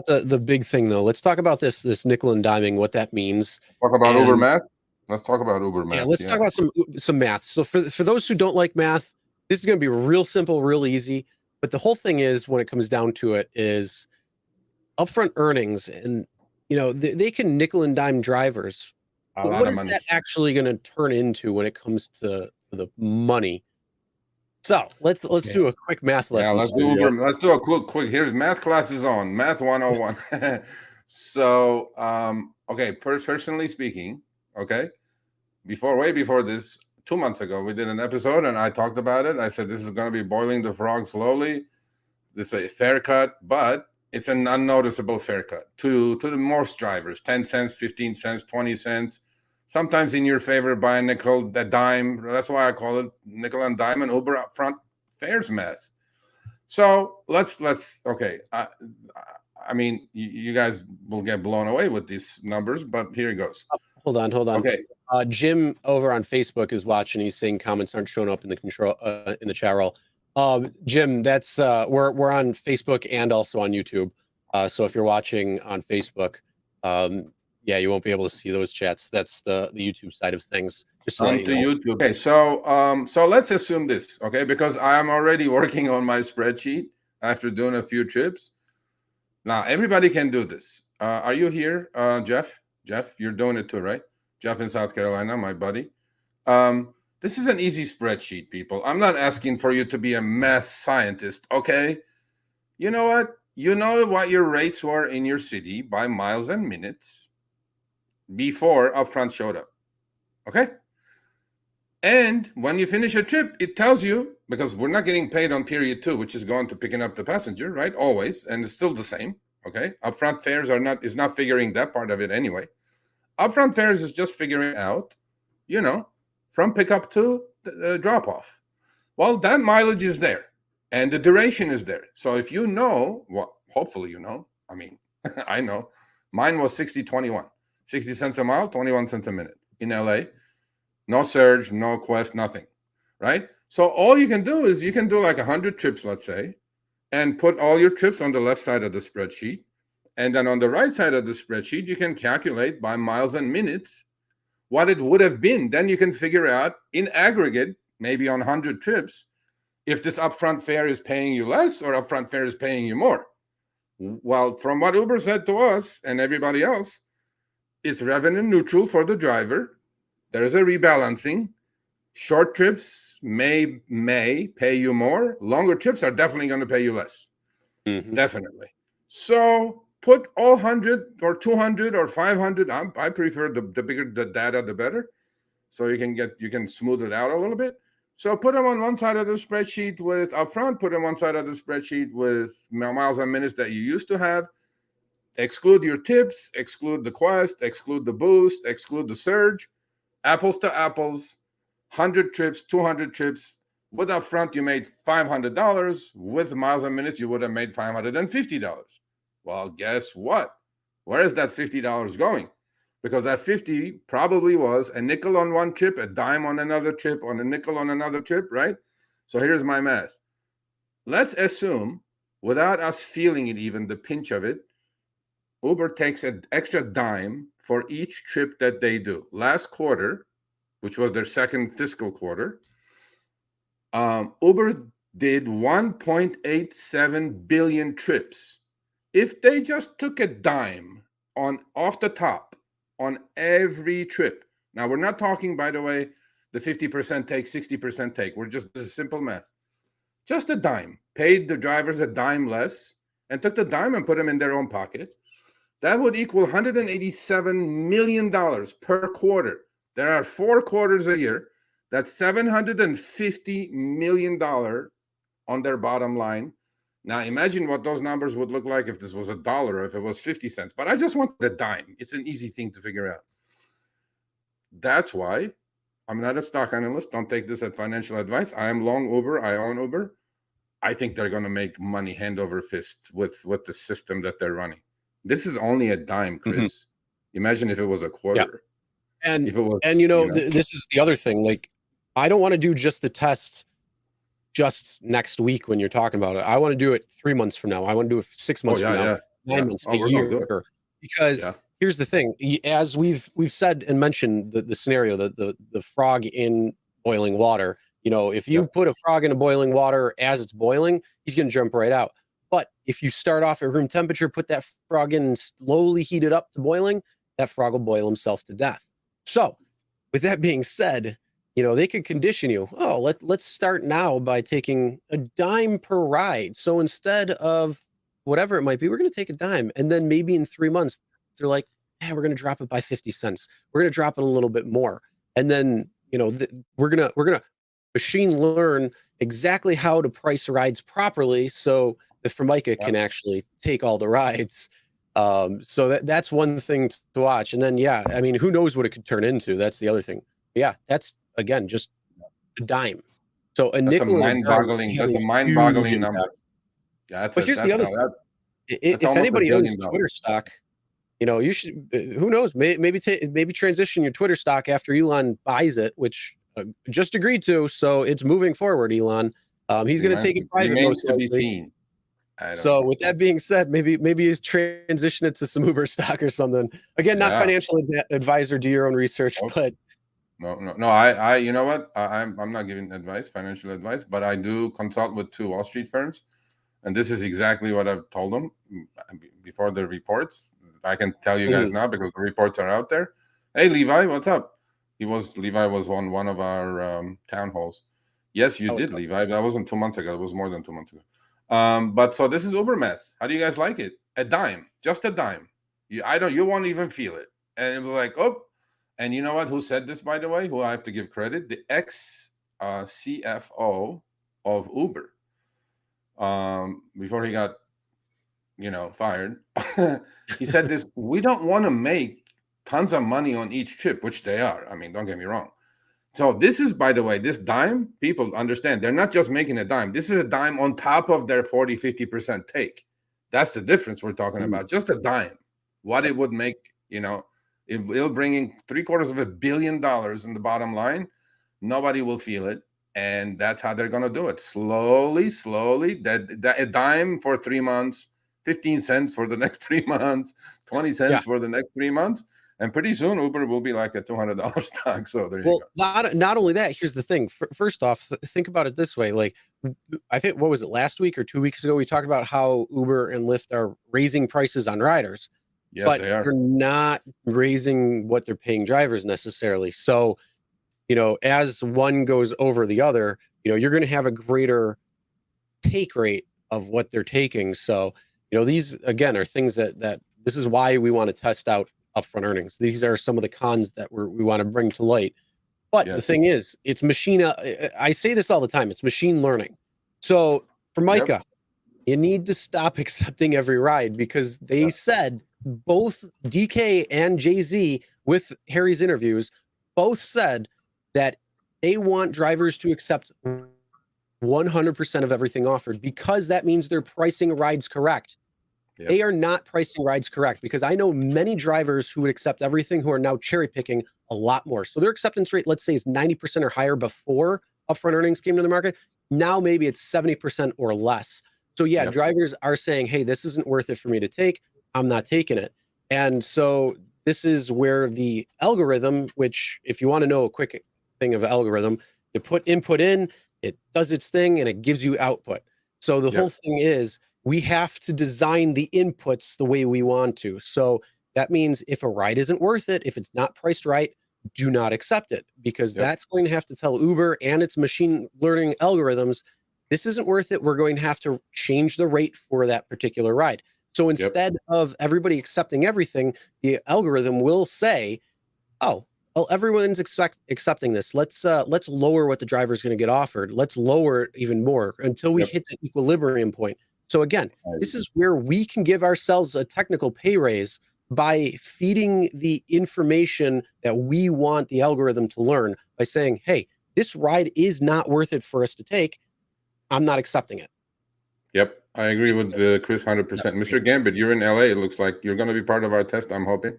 the big thing though. Let's talk about this nickel and diming, what that means. Talk about Uber math. Let's talk about Uber math. Yeah, let's talk about some math. So for those who don't like math, this is going to be real simple, real easy. But the whole thing is, when it comes down to it, is upfront earnings, and they can nickel and dime drivers. But what is that actually going to turn into when it comes to the money? So let's do a quick math lesson. Yeah, let's do Uber. Let's do a quick. Here's math classes on Math 101. So okay, personally speaking, okay, way before this, 2 months ago, we did an episode and I talked about it. I said this is going to be boiling the frog slowly. This is a fair cut, but it's an unnoticeable fair cut to the most drivers. 10 cents, 15 cents, 20 cents. Sometimes in your favor by a nickel, a dime. That's why I call it nickel and dime and Uber upfront fares math. So let's okay. I mean, you guys will get blown away with these numbers, but here it goes. Hold on. Okay. Jim over on Facebook is watching. He's saying comments aren't showing up in the chat roll. Jim, that's we're on Facebook and also on YouTube. So if you're watching on Facebook, yeah, you won't be able to see those chats. That's the YouTube side of things. Just to let you know. YouTube. Okay, so let's assume this, okay, because I am already working on my spreadsheet after doing a few trips. Now everybody can do this. Are you here, Jeff? Jeff, you're doing it too, right? Jeff in South Carolina, my buddy. This is an easy spreadsheet, people. I'm not asking for you to be a math scientist, okay? You know what? You know what your rates were in your city by miles and minutes before Upfront showed up, okay? And when you finish a trip, it tells you, because we're not getting paid on period 2, which is going to picking up the passenger, right? Always, and it's still the same, okay? Upfront fares is not figuring that part of it anyway. Upfront fares is just figuring out, from pickup to drop off. Well, that mileage is there and the duration is there. So if you know, well, hopefully I mean, I know, mine was 60-21, 60 cents a mile, 21 cents a minute in LA. No surge, no quest, nothing, right? So all you can do is you can do like 100 trips, let's say, and put all your trips on the left side of the spreadsheet. And then on the right side of the spreadsheet, you can calculate by miles and minutes what it would have been. Then you can figure out in aggregate, maybe on 100 trips, if this upfront fare is paying you less or upfront fare is paying you more. Well, from what Uber said to us and everybody else, it's revenue neutral for the driver. There's a rebalancing. Short trips may pay you more. Longer trips are definitely going to pay you less. Mm-hmm. Definitely. So put all 100 or 200 or 500. I prefer the bigger the data, the better. So you can smooth it out a little bit. So put them on one side of the spreadsheet with upfront. Put them on one side of the spreadsheet with miles and minutes that you used to have. Exclude your tips. Exclude the quest. Exclude the boost. Exclude the surge. Apples to apples. 100 trips, 200 trips. With upfront, you made $500. With miles and minutes, you would have made $550. Well, guess what? Where is that $50 going? Because that 50 probably was a nickel on one trip, a dime on another trip, on a nickel on another trip, right? So here's my math. Let's assume, without us feeling it even, the pinch of it, Uber takes an extra dime for each trip that they do. Last quarter, which was their second fiscal quarter, Uber did 1.87 billion trips. If they just took a dime off the top on every trip. Now, we're not talking, by the way, the 50% take, 60% take. This is simple math. Just a dime. Paid the drivers a dime less and took the dime and put them in their own pocket. That would equal $187 million per quarter. There are 4 quarters a year. That's $750 million on their bottom line. Now, imagine what those numbers would look like if this was $1 or if it was 50 cents. But I just want the dime. It's an easy thing to figure out. That's why I'm not a stock analyst. Don't take this as financial advice. I am long Uber. I own Uber. I think they're going to make money hand over fist with the system that they're running. This is only a dime, Chris. Mm-hmm. Imagine if it was a quarter. Yeah. And if it was, this is the other thing. Like, I don't want to do just the tests just next week when you're talking about it. I want to do it 3 months from now. I want to do it 6 months from now, 9 months, a year. Because here's the thing. As we've said and mentioned the scenario, the frog in boiling water. If you put a frog in a boiling water as it's boiling, he's going to jump right out. But if you start off at room temperature, put that frog in and slowly heat it up to boiling, that frog will boil himself to death. So with that being said, they could condition you. Oh, let's start now by taking a dime per ride. So instead of whatever it might be, we're going to take a dime. And then maybe in 3 months, they're like, hey, we're going to drop it by 50 cents. We're going to drop it a little bit more. And then, we're going to machine learn exactly how to price rides properly. So the Formica can actually take all the rides. So that's one thing to watch. And then, who knows what it could turn into? That's the other thing. Yeah, that's again just a dime. So a nickel. That's a mind-boggling number. Yeah, but here's the other thing. If anybody owns Twitter stock, you should. Who knows? Maybe transition your Twitter stock after Elon buys it, which just agreed to. So it's moving forward. Elon, he's going to take it private. Remains to be seen. So with that being said, maybe he's transition it to some Uber stock or something. Again, not financial advisor. Do your own research, but. No. I you know what? I'm not giving financial advice, but I do consult with 2 Wall Street firms, and this is exactly what I've told them before the reports. I can tell you guys now because the reports are out there. Hey, Levi, what's up? Levi was on one of our town halls. Yes, you did, Levi. That wasn't 2 months ago. It was more than 2 months ago. But so this is Uber meth. How do you guys like it? A dime, just a dime. You won't even feel it, and it was like, oh. And you know what? Who said this, by the way? Who I have to give credit? The ex-CFO of Uber. Before he got, fired, he said this: we don't want to make tons of money on each trip, which they are. I mean, don't get me wrong. So this is, by the way, this dime, people understand. They're not just making a dime. This is a dime on top of their 40-50% take. That's the difference we're talking about. Just a dime. What it would make, it'll bring in $750 million in the bottom line. Nobody will feel it, and that's how they're going to do it. Slowly. That a dime for 3 months, 15 cents for the next 3 months, 20 cents for the next 3 months, and pretty soon Uber will be like a $200 stock. So there you go. Not only that. Here's the thing. First off, think about it this way. Like, I think what was it, last week or 2 weeks ago? We talked about how Uber and Lyft are raising prices on riders. Yes, but they are. They're not raising what they're paying drivers necessarily. So, as one goes over the other, you're going to have a greater take rate of what they're taking. So, these again are things that this is why we want to test out upfront earnings. These are some of the cons that we want to bring to light. But the thing is, it's machine. I say this all the time. It's machine learning. So for Micah, you need to stop accepting every ride because they said. Both DK and Jay-Z with Harry's interviews both said that they want drivers to accept 100% of everything offered because that means they're pricing rides correct. They are not pricing rides correct because I know many drivers who would accept everything who are now cherry picking a lot more. So their acceptance rate, let's say, is 90% or higher before upfront earnings came to the market. Now maybe it's 70% or less. So drivers are saying, hey, this isn't worth it for me to take. I'm not taking it. And so this is where the algorithm, which if you want to know a quick thing of algorithm, you put input in, it does its thing, and it gives you output. So the whole thing is we have to design the inputs the way we want to. So that means if a ride isn't worth it, if it's not priced right, do not accept it because that's going to have to tell Uber and its machine learning algorithms, this isn't worth it. We're going to have to change the rate for that particular ride. So instead of everybody accepting everything, the algorithm will say, oh, well, everyone's accepting this. Let's lower what the driver is going to get offered. Let's lower it even more until we hit the equilibrium point. So again, this is where we can give ourselves a technical pay raise by feeding the information that we want the algorithm to learn by saying, hey, this ride is not worth it for us to take. I'm not accepting it. Yep, I agree with Chris 100%. Mr. Gambit, you're in LA. It looks like you're going to be part of our test, I'm hoping.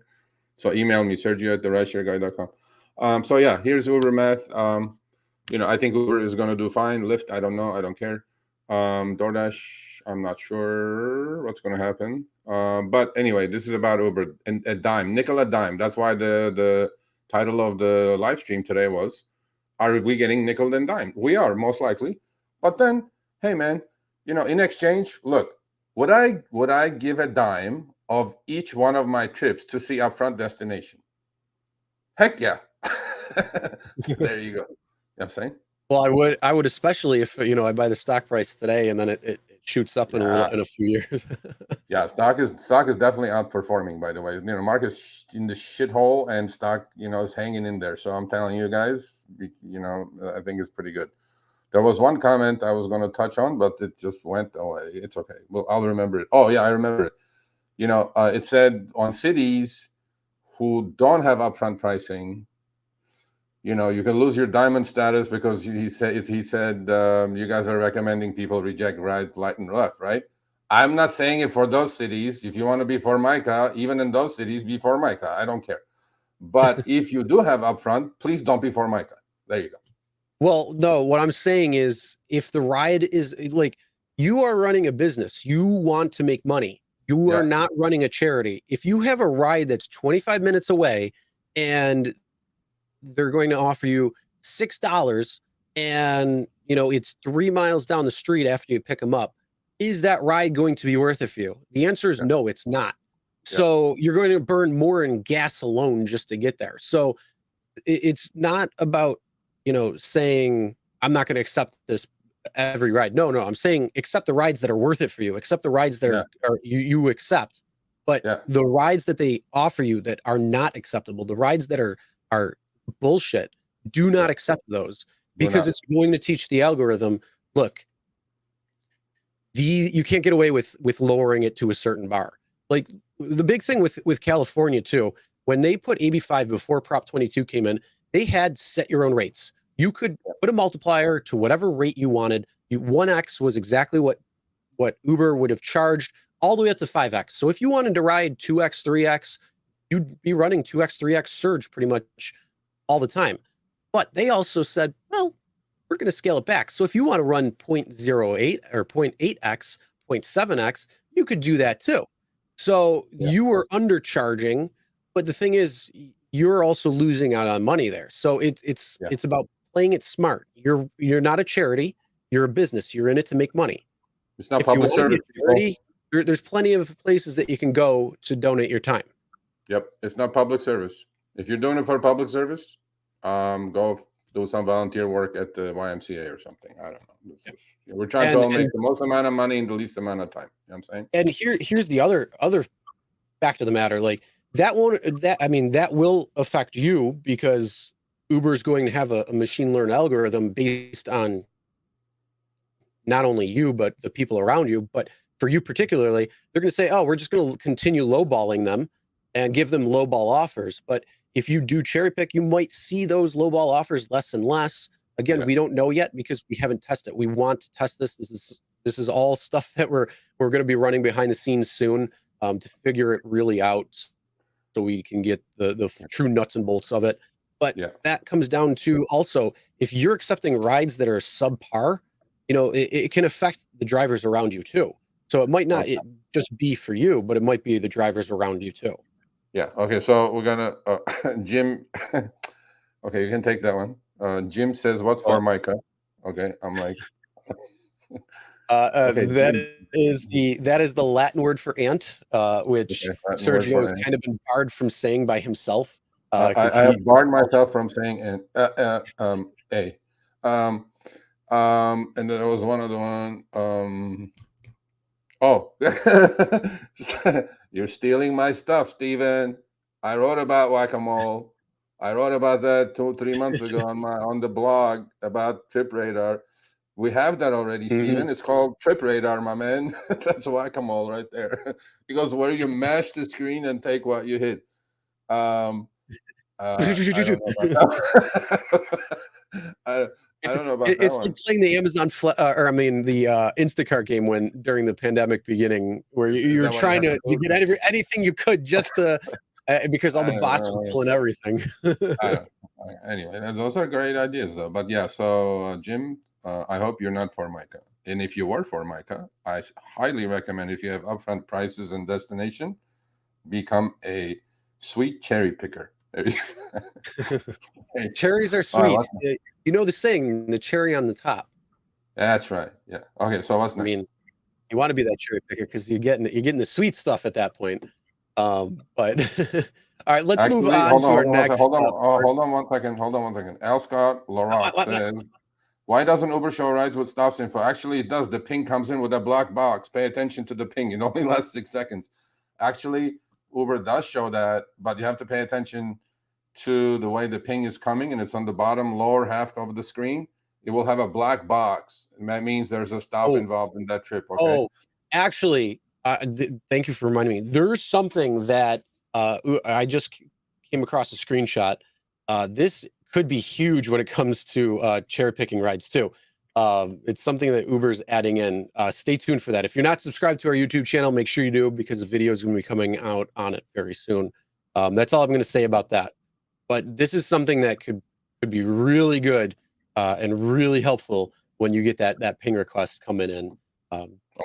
So email me, sergio@therideshareguy.com. So yeah, here's Uber math. I think Uber is going to do fine. Lyft, I don't know. I don't care. DoorDash, Outage. I'm not sure what's going to happen. But anyway, this is about Uber and a dime, nickel a dime. That's why the title of the live stream today was, are we getting nickel and dime? We are, most likely. But then, hey man, in exchange, look, would I give a dime of each one of my trips to see Upfront destination? Heck yeah. There you go. You know what I'm saying? Well, I would especially if I buy the stock price today and then it shoots up in a few years. Yeah, stock is definitely outperforming. By the way, market's in the shithole and stock is hanging in there. So I'm telling you guys, I think it's pretty good. There was one comment I was going to touch on, but it just went away. It's okay. Well, I'll remember it. Oh yeah, I remember it. It said on cities who don't have upfront pricing, you can lose your diamond status because he said you guys are recommending people reject right and left, right? I'm not saying it for those cities. If you want to be Formica, even in those cities, be Formica. I don't care. But if you do have upfront, please don't be Formica. There you go. Well, no, what I'm saying is if the ride is like, you are running a business, you want to make money. You are not running a charity. If you have a ride that's 25 minutes away and they're going to offer you $6 and it's 3 miles down the street after you pick them up, is that ride going to be worth it for you? The answer is no, it's not. So you're going to burn more in gas alone just to get there. So it's not about saying I'm not going to accept this every ride. No, I'm saying accept the rides that are worth it for you. Accept the rides that are you accept. But the rides that they offer you that are not acceptable, the rides that are bullshit, do not accept those, because it's going to teach the algorithm, look, you can't get away with lowering it to a certain bar. Like the big thing with California too, when they put AB5 before Prop 22 came in, they had set your own rates. You could put a multiplier to whatever rate you wanted. 1x was exactly what Uber would have charged, all the way up to 5x. So if you wanted to ride 2x, 3x, you'd be running 2x, 3x surge pretty much all the time. But they also said, well, we're going to scale it back. So if you want to run 0.08 or 0.8x, 0.7x, you could do that too. So you were undercharging, but the thing is, you're also losing out on money there. So it's about playing it smart. You're not a charity. You're a business. You're in it to make money. It's not public service. Charity, there's plenty of places that you can go to donate your time. Yep, it's not public service. If you're doing it for public service, go do some volunteer work at the YMCA or something. I don't know. We're trying to make the most amount of money in the least amount of time. You know what I'm saying? And here's the other fact of the matter. Like that will affect you, because Uber is going to have a machine learned algorithm based on not only you, but the people around you. But for you particularly, they're going to say, oh, we're just going to continue lowballing them and give them lowball offers. But if you do cherry pick, you might see those lowball offers less and less. Again, we don't know yet because we haven't tested. We want to test this. This is all stuff that we're going to be running behind the scenes soon to figure it really out, so we can get the true nuts and bolts of it. But that comes down to also, if you're accepting rides that are subpar, it can affect the drivers around you too. So it might not just be for you, but it might be the drivers around you too. Yeah. Okay. So we're gonna Jim. Okay, you can take that one. Jim says, "What's for Micah?" Okay, I'm like, okay, that is the Latin word for ant, which Sergio has kind of been barred from saying by himself. I have barred myself from saying and and then there was one other one. Oh, you're stealing my stuff, Steven. I wrote about whack-a-mole. I wrote about that 2-3 months ago on the blog about Trip Radar. We have that already, Steven. It's called Trip Radar, my man. That's whack-a-mole right there. It goes where you mash the screen and take what you hit. I don't know about that it's one. like playing the Amazon the Instacart game during the pandemic beginning, where you're trying to get anything you could just to because all the bots were pulling everything. Anyway, those are great ideas though. But yeah, so Jim, I hope you're not for Micah. and if you were for Micah, I highly recommend, if you have upfront prices and destination, become a sweet cherry picker. Cherries are sweet. You know the saying, the cherry on the top. That's right. Yeah. Okay. So what's next? I mean, you want to be that cherry picker because you're getting the sweet stuff at that point. But all right, let's move on to our next. Hold on 1 second. Hold on 1 second. L. Scott Larock says, why doesn't Uber show rides with stops info? Actually, it does. The ping comes in with a black box. Pay attention to the ping. It only lasts 6 seconds. Actually, Uber does show that, but you have to pay attention to the way the ping is coming, and it's on the bottom lower half of the screen. It will have a black box, and that means there's a stop involved in that trip. Okay. Oh, actually, thank you for reminding me. There's something that I just came across a screenshot. This could be huge when it comes to cherry picking rides too. It's something that Uber's adding in. Stay tuned for that. If you're not subscribed to our YouTube channel, make sure you do, because the video is going to be coming out on it very soon. That's all I'm going to say about that. But this is something that could be really good and really helpful when you get that ping request coming in.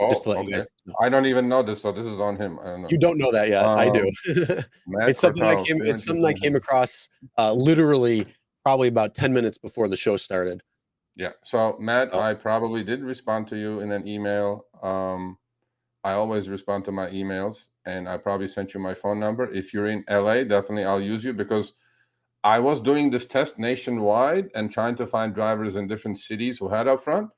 Just to let you guys know. I don't even know this, so this is on him. I don't know. You don't know that yet. I do. It's something I came across literally probably about 10 minutes before the show started. Yeah. So Matt, I probably did respond to you in an email. I always respond to my emails, and I probably sent you my phone number. If you're in LA, definitely I'll use you, because I was doing this test nationwide and trying to find drivers in different cities who had Upfront,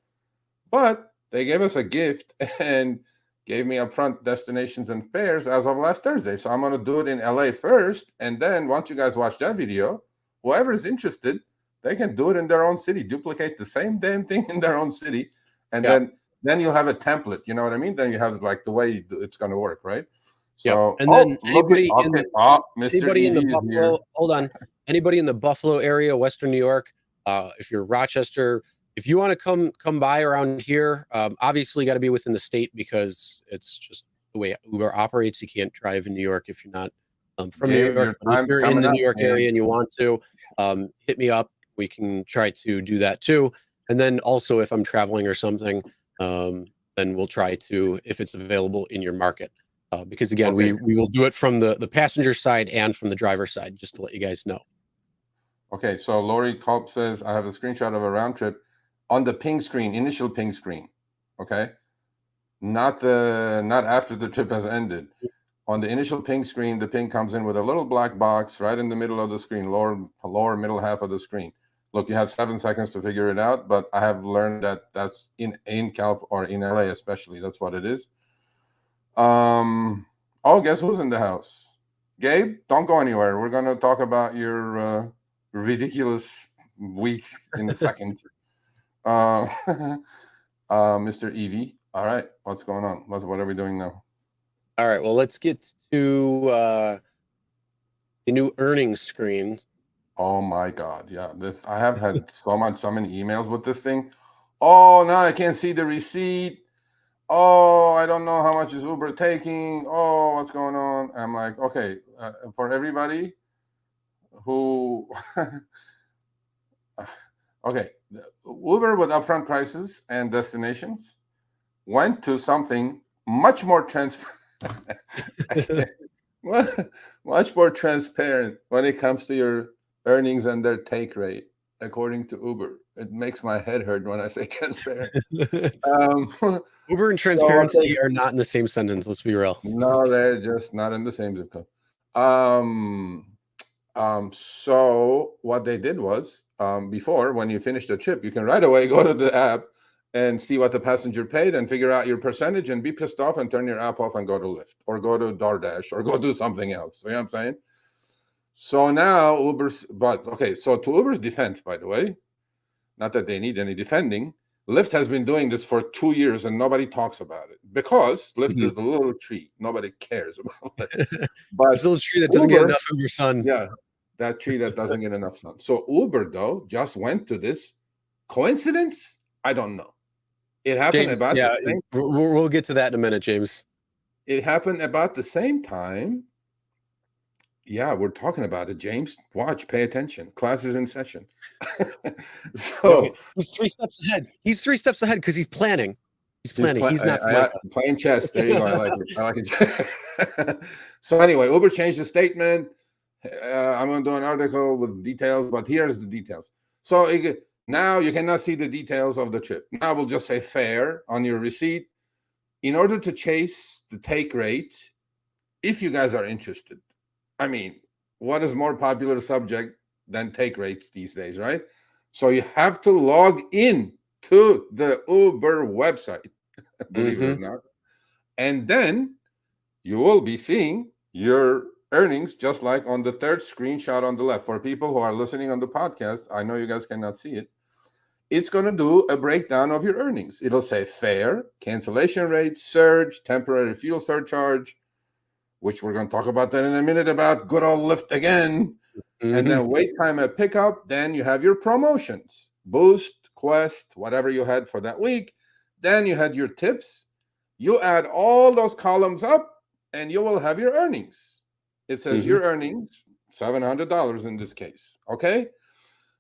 but they gave us a gift and gave me upfront destinations and fares as of last Thursday. So I'm going to do it in LA first. And then once you guys watch that video, whoever is interested, they can do it in their own city, duplicate the same damn thing in their own city. And then you'll have a template. You know what I mean? Then you have like the way it's going to work, right? So, and then anybody in the Buffalo, hold on. Anybody in the Buffalo area, Western New York, if you're Rochester, if you want to come by around here, obviously you got to be within the state, because it's just the way Uber operates. You can't drive in New York if you're not from New York. If you're in the New York area and you want to, hit me up. We can try to do that too. And then also, if I'm traveling or something, then we'll try to, if it's available in your market. Because again, we will do it from the passenger side and from the driver side, just to let you guys know. Okay, so Lori Culp says, I have a screenshot of a round trip on the ping screen, initial ping screen. Okay, not after the trip has ended. On the initial ping screen, the ping comes in with a little black box right in the middle of the screen, lower middle half of the screen. Look, you have 7 seconds to figure it out, but I have learned that that's in California or in LA especially. That's what it is. Oh, guess who's in the house? Gabe, don't go anywhere. We're gonna talk about your ridiculous week in a second. Mr. Evie. All right, what's going on? What are we doing now? All right, well, let's get to the new earnings screen. Oh my God, yeah. I have had so many emails with this thing. Oh, now I can't see the receipt. Oh, I don't know how much is Uber taking. Oh, what's going on? I'm like, okay, for everybody who okay, Uber with upfront prices and destinations went to something much more transparent much more transparent when it comes to your earnings and their take rate, according to Uber. It makes my head hurt when I say transparent. Uber and transparency are not in the same sentence. Let's be real. No, they're just not in the same zip code. So what they did was, before, when you finish the trip, you can right away go to the app and see what the passenger paid and figure out your percentage and be pissed off and turn your app off and go to Lyft or go to DoorDash or go do something else. You know what I'm saying? So now so to Uber's defense, by the way, not that they need any defending, Lyft has been doing this for 2 years and nobody talks about it, because Lyft is the little tree. Nobody cares about it. But it's a little tree that doesn't get enough Uber sun. Yeah, that tree that doesn't get enough sun. So Uber, though, just went to this. Coincidence? I don't know. It happened we'll get to that in a minute, James. It happened about the same time. Yeah, we're talking about it, James. Watch, pay attention. Class is in session. So he's 3 steps ahead. He's 3 steps ahead because he's planning. He's planning. He's not playing chess. There you go. I like it. I like it. So anyway, Uber changed the statement. I'm going to do an article with details, but here's the details. So now you cannot see the details of the trip. Now we'll just say fare on your receipt. In order to chase the take rate, if you guys are interested, I mean, what is more popular subject than take rates these days, right? So you have to log in to the Uber website, believe it or not. And then you will be seeing your earnings, just like on the third screenshot on the left. For people who are listening on the podcast, I know you guys cannot see it. It's going to do a breakdown of your earnings. It'll say fare, cancellation rate, surge, temporary fuel surcharge, which we're going to talk about that in a minute about good old Lyft again. And then wait time at pickup. Then you have your promotions, Boost, Quest, whatever you had for that week. Then you had your tips. You add all those columns up and you will have your earnings. It says your earnings, $700 in this case. Okay.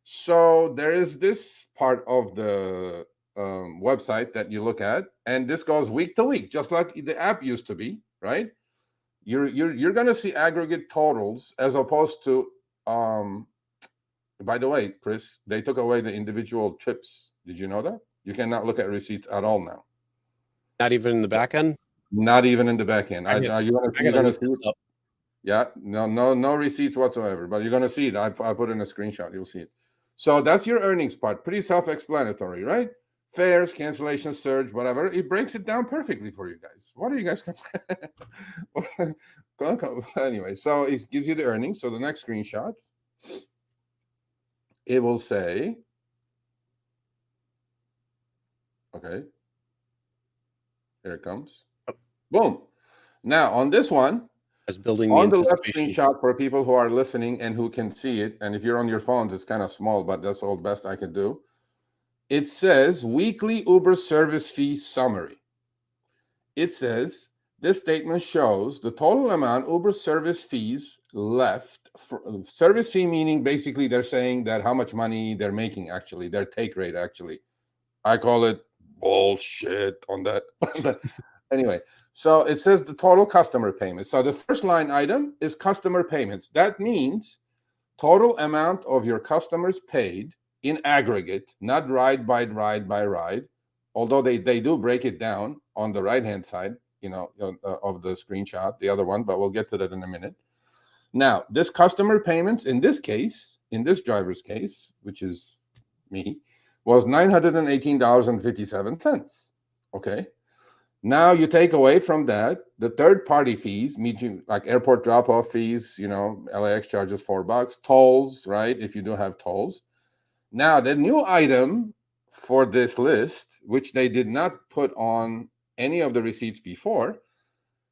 So there is this part of the website that you look at, and this goes week to week, just like the app used to be, right? You're going to see aggregate totals as opposed to, by the way, Chris, they took away the individual trips. Did you know that? You cannot look at receipts at all now. Not even in the back end? Not even in the back end. You're going to see it? Yeah, no receipts whatsoever, but you're going to see it. I put in a screenshot. You'll see it. So that's your earnings part. Pretty self-explanatory, right? Fares, cancellation, surge, whatever. It breaks it down perfectly for you guys. What are you guys anyway, so it gives you the earnings. So the next screenshot, it will say, okay, here it comes. Boom. Now on this one, building on the left screenshot for people who are listening and who can see it, and if you're on your phones, it's kind of small, but that's all best I could do. It says weekly Uber service fee summary. It says this statement shows the total amount Uber service fees left. Service fee meaning basically they're saying that how much money they're making, actually, their take rate, actually. I call it bullshit on that. Anyway, so it says the total customer payments. So the first line item is customer payments. That means total amount of your customers paid in aggregate, not ride by ride, although they do break it down on the right-hand side, of the screenshot, the other one, but we'll get to that in a minute. Now, this customer payments, in this case, in this driver's case, which is me, was $918.57. Okay. Now you take away from that the third-party fees, like airport drop-off fees, LAX charges $4, tolls, right? If you do have tolls. Now the new item for this list, which they did not put on any of the receipts before,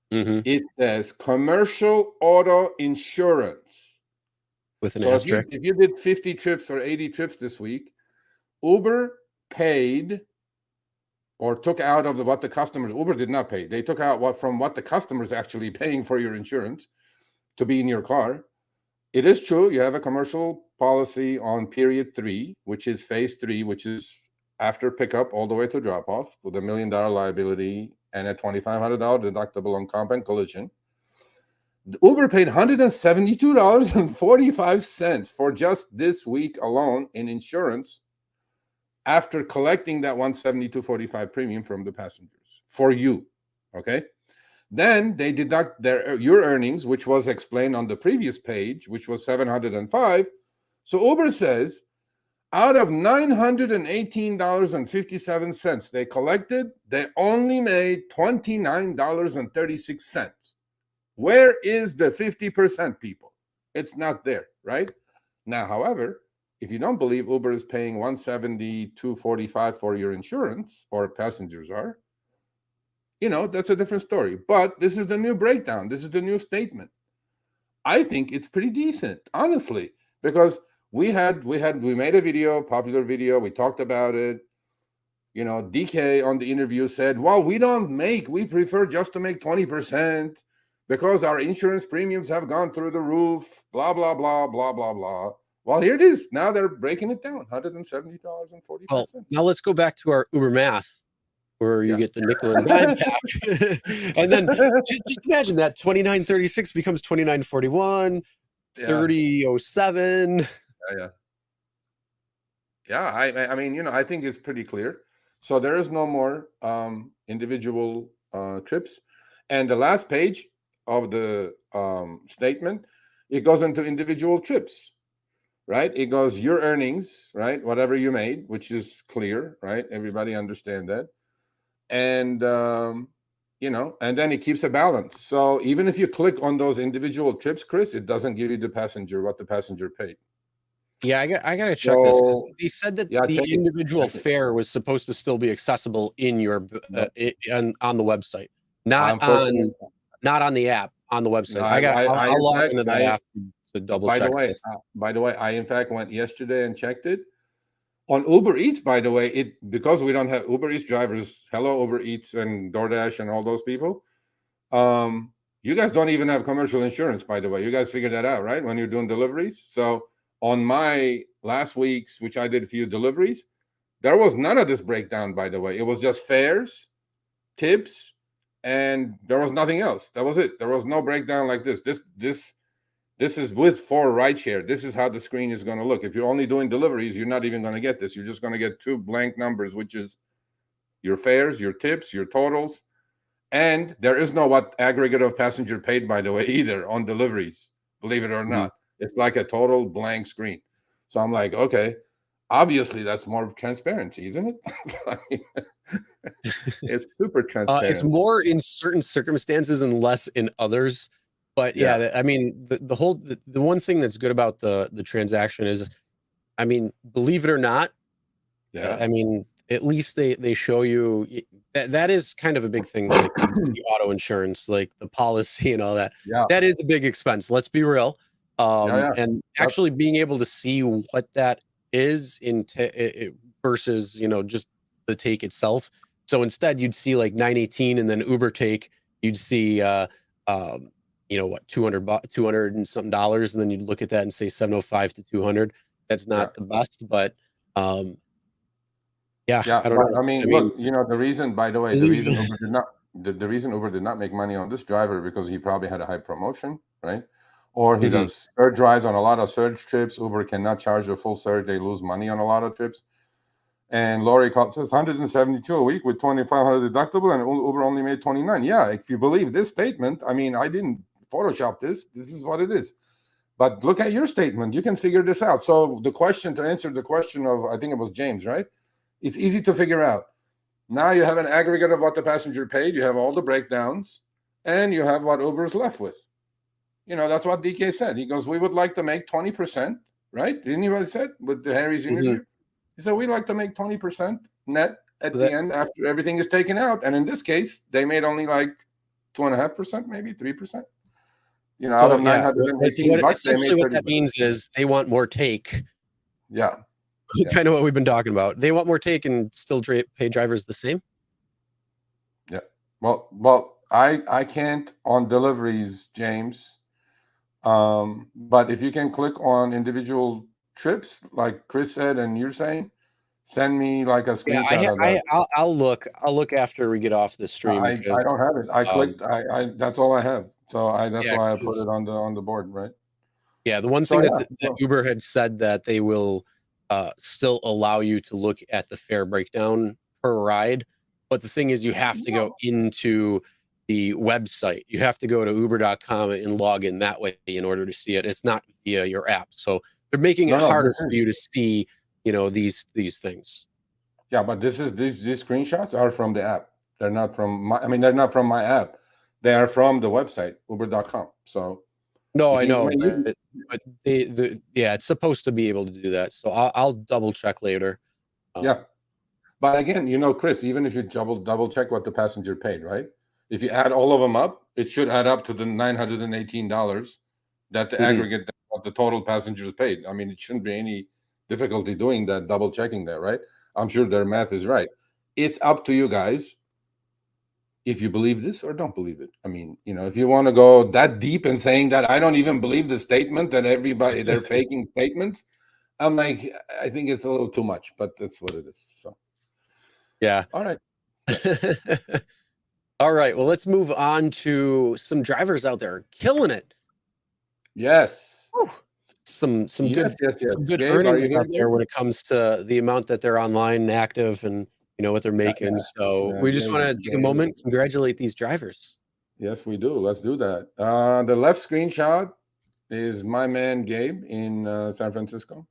it says commercial auto insurance. With an asterisk. If you did 50 trips or 80 trips this week, Uber paid or took out of what the customers, Uber did not pay. They took out from what the customer's actually paying for your insurance to be in your car. It is true, you have a commercial policy on period 3, which is phase 3, which is after pickup all the way to drop off with $1 million liability and a $2,500 deductible on comp and collision. The Uber paid $172.45 for just this week alone in insurance, after collecting that $172.45 premium from the passengers for you, okay? Then they deduct your earnings, which was explained on the previous page, which was $705. So Uber says, out of $918.57 they collected, they only made $29.36. Where is the 50%, people? It's not there, right? Now, however, if you don't believe Uber is paying $172.45 for your insurance, or passengers are, that's a different story. But this is the new breakdown. This is the new statement. I think it's pretty decent, honestly, because we made a video, popular video. We talked about it. DK on the interview said, well, we prefer just to make 20% because our insurance premiums have gone through the roof, blah, blah, blah, blah, blah, blah. Well, here it is. Now they're breaking it down, $170.40. Well, now let's go back to our Uber math. where you get the nickel and dime pack. And then just imagine that 29.36 becomes 29.41, 30.07. Yeah, I mean, I think it's pretty clear. So there is no more individual trips. And the last page of the statement, it goes into individual trips, right? It goes your earnings, right? Whatever you made, which is clear, right? Everybody understand that. And and then it keeps a balance. So even if you click on those individual trips, Chris, it doesn't give you the passenger what the passenger paid. Yeah, I gotta check this because they said that the check individual fare was supposed to still be accessible in your on the website, not on the app, on the website. I'll log into the app to double check this. By the way, I in fact went yesterday and checked it on Uber Eats. By the way, because we don't have Uber Eats drivers. Hello, Uber Eats and DoorDash and all those people. You guys don't even have commercial insurance. By the way, you guys figured that out, right? When you're doing deliveries. So on my last week's, which I did a few deliveries, there was none of this breakdown, by the way. It was just fares, tips, and there was nothing else. That was it. There was no breakdown like this. This is with for rideshare. This is how the screen is going to look. If you're only doing deliveries, you're not even going to get this. You're just going to get two blank numbers, which is your fares, your tips, your totals. And there is no what aggregate of passenger paid, by the way, either on deliveries, believe it or not. It's like a total blank screen. So I'm like, okay, obviously that's more transparency, isn't it? I mean, it's super transparent. It's more in certain circumstances and less in others. But yeah, I mean, the one thing that's good about the transaction is, I mean, believe it or not, I mean, at least they show you that is kind of a big thing, like the auto insurance, like the policy and all that. That is a big expense. Let's be real. And actually being able to see what that is versus, just the take itself. So instead you'd see like 918 and then Uber take, you'd see, what, $200 and something dollars. And then you'd look at that and say 705 to 200. That's not the best, but, I don't know. I mean, look, the reason, by the way, the reason Uber did not make money on this driver because he probably had a high promotion, right? Or he does surge rides on a lot of surge trips. Uber cannot charge the full surge. They lose money on a lot of trips. And Lori says 172 a week with 2,500 deductible, and Uber only made 29. Yeah, if you believe this statement, I mean, I didn't Photoshop this. This is what it is. But look at your statement. You can figure this out. So to answer the question of, I think it was James, right? It's easy to figure out. Now you have an aggregate of what the passenger paid. You have all the breakdowns, and you have what Uber is left with. That's what DK said. He goes, we would like to make 20%, right? Didn't he what he said with the Harry's interview? He said, we'd like to make 20% net at the end after everything is taken out. And in this case, they made only like 2.5%, maybe 3%. Out of $918, essentially what that means is they want more take. Yeah. Kind of what we've been talking about. They want more take and still pay drivers the same. Yeah. Well, I can't on deliveries, James. But if you can click on individual trips, like Chris said, and you're saying, send me like a screenshot of that. I'll look after we get off the stream. I don't have it. I clicked. That's all I have. So that's why I put it on the board, right? Yeah. The one thing that Uber had said that they will still allow you to look at the fare breakdown per ride, but the thing is, you have to go into the website. You have to go to uber.com and log in that way in order to see it. It's not via your app. So they're making it harder for you to see, these things. Yeah, but these screenshots are from the app. They're not from they're not from my app. They are from the website, uber.com. So no, I know, but it's supposed to be able to do that. So I'll double check later. But again, Chris, even if you double check what the passenger paid, right? If you add all of them up, it should add up to the $918 that the aggregate of the total passengers paid. I mean, it shouldn't be any difficulty doing that, double checking that, right? I'm sure their math is right. It's up to you guys if you believe this or don't believe it. I mean, if you want to go that deep in saying that I don't even believe the statement that everybody, they're faking statements, I'm like, I think it's a little too much, but that's what it is. So, yeah. All right. All right. Well, let's move on to some drivers out there killing it. Yes. Whew. Some Yes. good Gabe, are you earnings here, out there Gabe? when it comes to the amount that they're online and active and what they're making. So we just want to take a moment, congratulate these drivers. Yes, we do. Let's do that. The left screenshot is my man Gabe in San Francisco.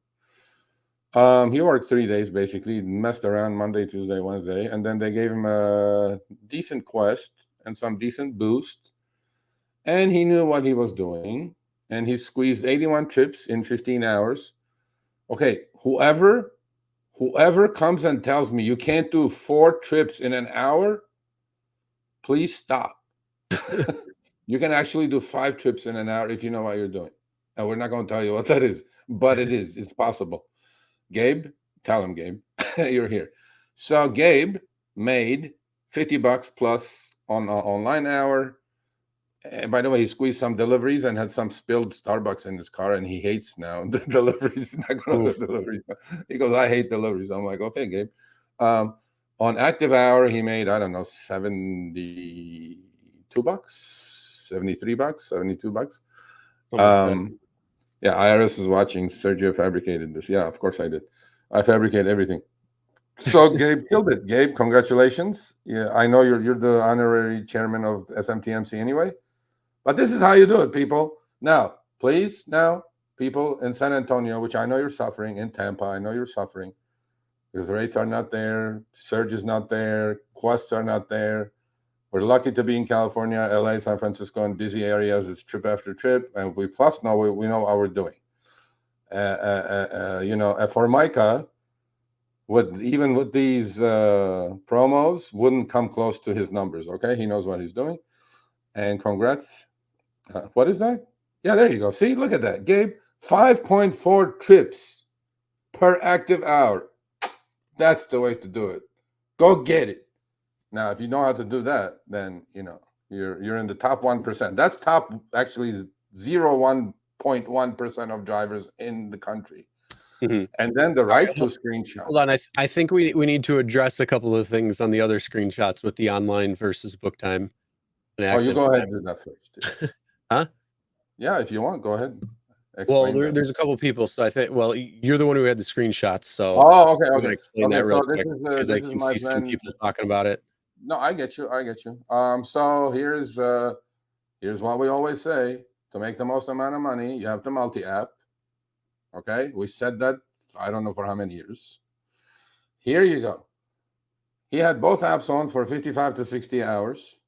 He worked 3 days basically, messed around Monday, Tuesday, Wednesday, and then they gave him a decent quest and some decent boost, and he knew what he was doing, and he squeezed 81 trips in 15 hours. Okay, whoever comes and tells me you can't do 4 trips in an hour, please stop. You can actually do 5 trips in an hour if you know what you're doing. And we're not going to tell you what that is, but it is. It's possible. Gabe, tell him, Gabe, you're here. So Gabe made $50 plus on online hour. And by the way, he squeezed some deliveries and had some spilled Starbucks in his car, and he hates now the deliveries. He's not going to do deliveries. He goes, I hate deliveries. I'm like, okay, Gabe. On active hour, he made, I don't know, $72, $73, $72. Yeah, IRS is watching. Sergio fabricated this. Yeah, of course I did. I fabricate everything. So Gabe killed it. Gabe, congratulations. Yeah, I know you're the honorary chairman of SMTMC anyway, but this is how you do it, people. Now, please, people in San Antonio, which I know you're suffering, in Tampa, I know you're suffering, because the rates are not there, Surge is not there, quests are not there. We're lucky to be in California, LA, San Francisco, and busy areas. It's trip after trip, and we plus know we know what we're doing. For Micah, even with these promos, wouldn't come close to his numbers. Okay, he knows what he's doing, and congrats. What is that? Yeah, there you go. See, look at that, Gabe. 5.4 trips per active hour. That's the way to do it. Go get it. Now, if you know how to do that, then you're in the top 1%. That's top actually 0.1% of drivers in the country. Mm-hmm. And then the right two screenshots. Hold on, I think we need to address a couple of things on the other screenshots with the online versus book time. Oh, you go ahead and do that first. Huh? Yeah, if you want, go ahead. Explain there's a couple of people, so I think. Well, you're the one who had the screenshots, so. Oh, okay. I'm gonna explain that real quick because I can see some people talking about it. No, I get you. So here's what we always say: to make the most amount of money, you have to multi-app. Okay, we said that I don't know for how many years. Here you go. He had both apps on for 55 to 60 hours.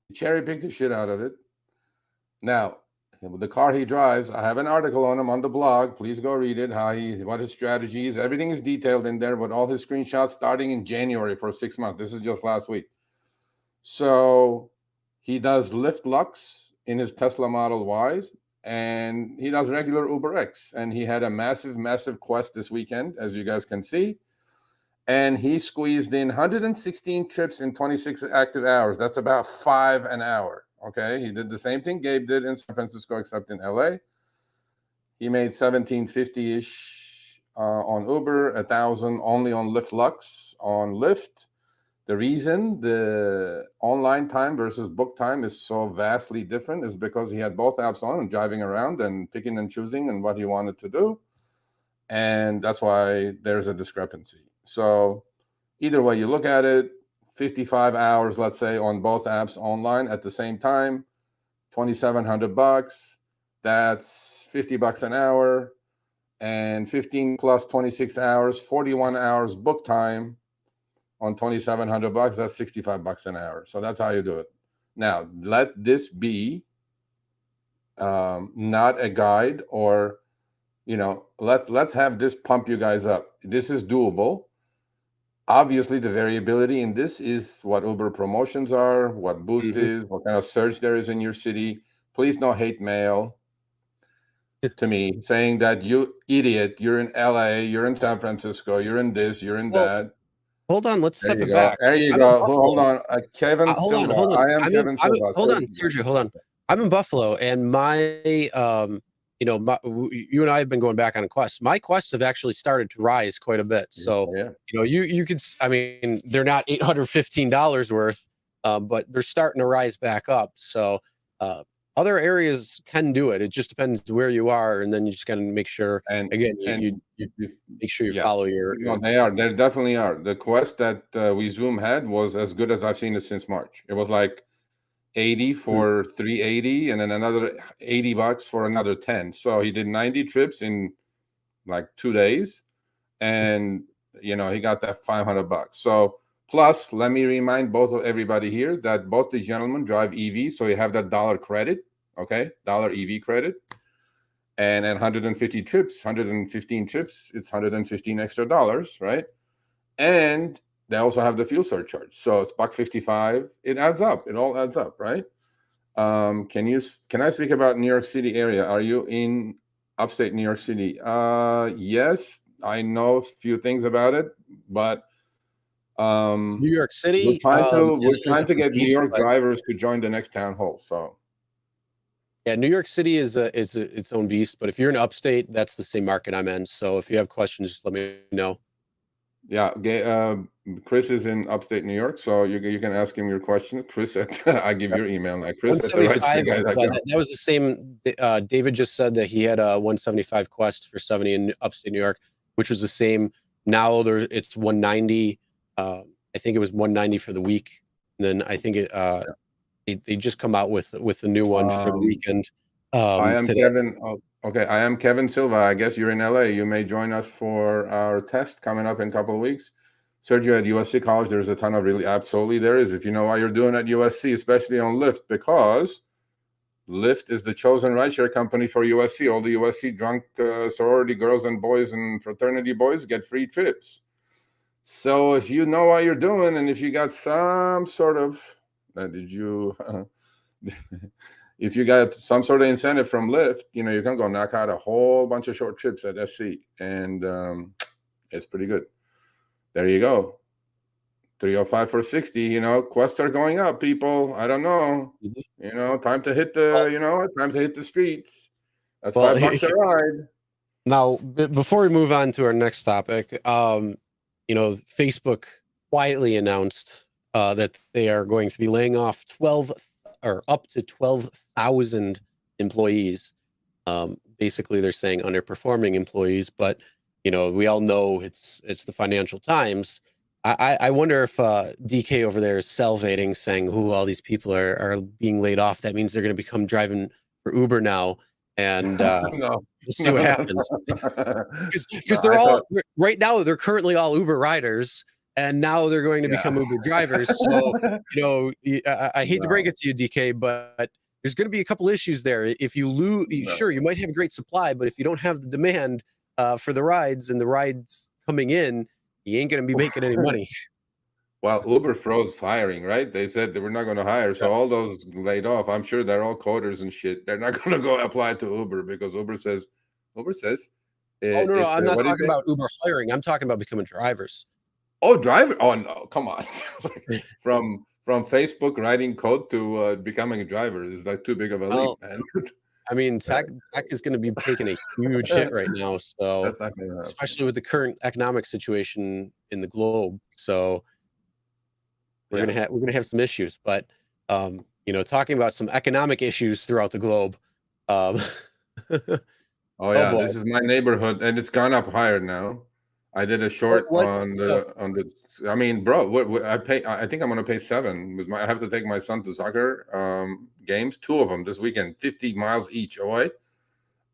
He cherry-picked the shit out of it. Now, the car he drives, I have an article on him on the blog. Please go read it. What his strategy is. Everything is detailed in there with all his screenshots starting in January for 6 months. This is just last week. So he does Lyft Lux in his Tesla Model Y, and he does regular Uber X. And he had a massive quest this weekend, as you guys can see. And he squeezed in 116 trips in 26 active hours. That's about 5 an hour. Okay, he did the same thing Gabe did in San Francisco, except in LA. He made 1750-ish on Uber, 1,000 only on Lyft Lux on Lyft. The reason the online time versus book time is so vastly different is because he had both apps on and driving around and picking and choosing and what he wanted to do. And that's why there's a discrepancy. So either way you look at it, 55 hours, let's say, on both apps online at the same time, $2,700. That's $50 an hour, and 15 plus 26 hours, 41 hours book time on $2,700. That's $65 an hour. So that's how you do it. Now, let this be not a guide, or let's have this pump you guys up. This is doable. Obviously, the variability in this is what Uber promotions are, what Boost is, what kind of surge there is in your city. Please no hate mail to me saying that you idiot, you're in LA, you're in San Francisco, you're in this, you're in that. Hold on, let's step it back. There you go. Hold on. Kevin Silva. Hold on. I am Kevin Silva. Hold on, Sergio, hold on. I'm in Buffalo, and my you know, you and I have been going back on quests. My quests have actually started to rise quite a bit. So, Yeah. you know, you could, I mean, they're not $815 worth, but they're starting to rise back up. So, other areas can do it. It just depends where you are, and then you just got to make sure. And Again, and you make sure you yeah, follow your. no, they are. They definitely are. The quest that we Zoom had was as good as I've seen it since March. It was like 80 for 380, and then another $80 for another 10. So he did 90 trips in like 2 days, and you know he got that $500. So plus, let me remind both of everybody here that both the gentlemen drive EV, so you have that dollar credit, okay, dollar EV credit, and at 150 trips, 115 trips, it's 115 extra dollars, right? And they also have the fuel surcharge, so it's $1.55. It adds up. It all adds up, right? Can I speak about New York City area? Are you in upstate New York City? Yes, I know a few things about it, but New York we're City is a trying to different get New beast, York but drivers to join the next town hall. So yeah, New York City is its own beast. But if you're in upstate, that's the same market I'm in. So if you have questions, just let me know. yeah, Chris is in upstate New York, so you can ask him your question. Chris, I give your email now. Chris at the right 175. guy. That was the same. David just said that he had a 175 Quest for 70 in upstate New York, which was the same. Now it's 190. I think it was 190 for the week. And then I think they just come out with the new one for the weekend. I am Today. Kevin. Oh, okay, I am Kevin Silva. I guess you're in LA. You may join us for our test coming up in a couple of weeks. Sergio, at USC College, there's a ton of really, absolutely there is. If you know what you're doing at USC, especially on Lyft, because Lyft is the chosen rideshare company for USC. All the USC drunk sorority girls and boys and fraternity boys get free trips. So if you know what you're doing, and if you got some sort of, if you got some sort of incentive from Lyft, you know, you can go knock out a whole bunch of short trips at SC, and it's pretty good. There you go. 305 for 60. You know, quests are going up, people. I don't know. You know, time to hit the streets. That's $5 a ride. Now, before we move on to our next topic, you know, Facebook quietly announced that they are going to be laying off up to 12,000 employees. Basically, they're saying underperforming employees, but you know, we all know it's the Financial Times. I wonder if DK over there is salivating, saying, "Who all these people are being laid off? That means they're going to become driving for Uber now." And we'll see what happens. Because right now they're currently all Uber riders, and now they're going to become Uber drivers. So you know, I hate to break it to you, DK, but there's going to be a couple issues there. If you lose, sure, you might have a great supply, but if you don't have the demand for the rides and the rides coming in, you ain't going to be making any money. Well, Uber froze hiring, right? They said they were not going to hire. So all those laid off, I'm sure they're all coders and shit. They're not going to go apply to Uber because Uber says. Oh, no, I'm not talking about Uber hiring. I'm talking about becoming drivers. Oh, driver. Oh, no, come on. From Facebook writing code to becoming a driver is like too big of a leap, man. I mean, tech is going to be taking a huge hit right now. So, That's not gonna happen. Especially with the current economic situation in the globe. So, we're gonna have some issues. But you know, talking about some economic issues throughout the globe. Oh yeah, this is my neighborhood, and it's gone up higher now. I did a short on the. I mean, bro, I pay. I think I'm gonna pay $7. I have to take my son to soccer games, 2 of them this weekend, 50 miles each away.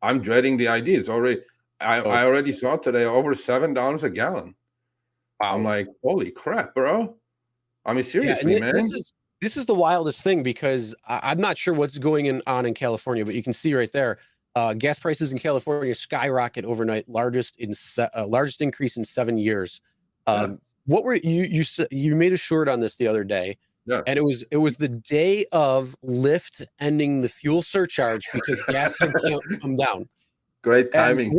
I'm dreading the idea. It's already. I already saw today over $7 a gallon. Wow. I'm like, holy crap, bro. I mean, seriously, man. This is the wildest thing because I'm not sure what's going on in California, but you can see right there. Gas prices in California skyrocket overnight, largest increase in 7 years. What were you made a short on this the other day? Yeah, and it was the day of Lyft ending the fuel surcharge because gas had come down. Great timing.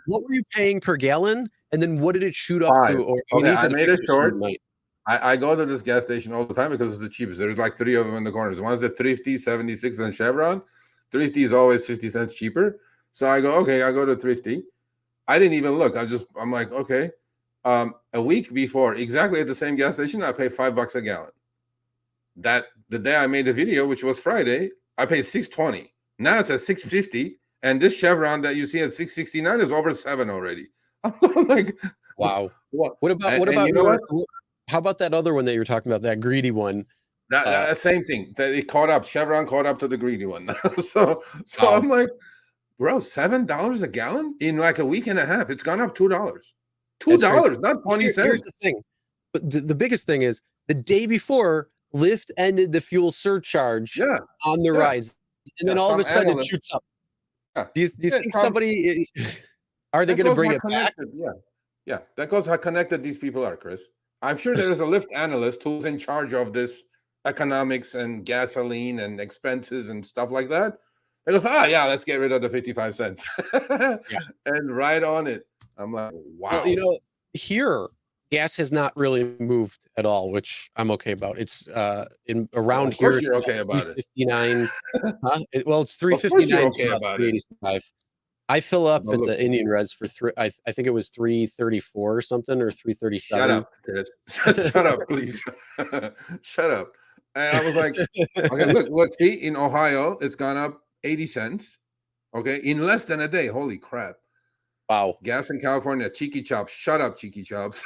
What were you paying per gallon? And then what did it shoot up to? Or I made a short. I go to this gas station all the time because it's the cheapest. There's like 3 of them in the corners. One's the Thrifty, 76, and Chevron. Thrifty is always 50 cents cheaper. So I go, okay, I go to Thrifty. I didn't even look. I'm like, okay. A week before, exactly at the same gas station, I pay $5 a gallon. That the day I made the video, which was Friday, I paid $6.20. Now it's at $6.50, and this Chevron that you see at $6.69 is over $7 already. I'm like, wow. What? What about you know what? How about that other one that you were talking about, that greedy one? That same thing. That it caught up. Chevron caught up to the greedy one. so Wow. I'm like, bro, $7 a gallon in like a week and a half. It's gone up $2. $2, not 20 cents. Here's the thing. But the biggest thing is the day before, Lyft ended the fuel surcharge on the rides. And then all of a sudden it shoots up. Do you think somebody are they going to bring it back? Yeah. That goes how connected these people are, Chris. I'm sure there is a Lyft analyst who's in charge of this economics and gasoline and expenses and stuff like that. It goes, let's get rid of the 55 cents. And right on it. I'm like, wow. Well, here gas has not really moved at all, which I'm okay about. It's around here. You're okay about it. 359. Well, it's 359. Okay about 385. I fill up at the Indian Res for I think it was 334 or something, or 337. Shut up, Chris. Shut up, please. Shut up. And I was like, okay, look, see, in Ohio, it's gone up 80 cents. Okay, in less than a day. Holy crap. Wow. Gas in California, Cheeky Chops. Shut up, Cheeky Chops.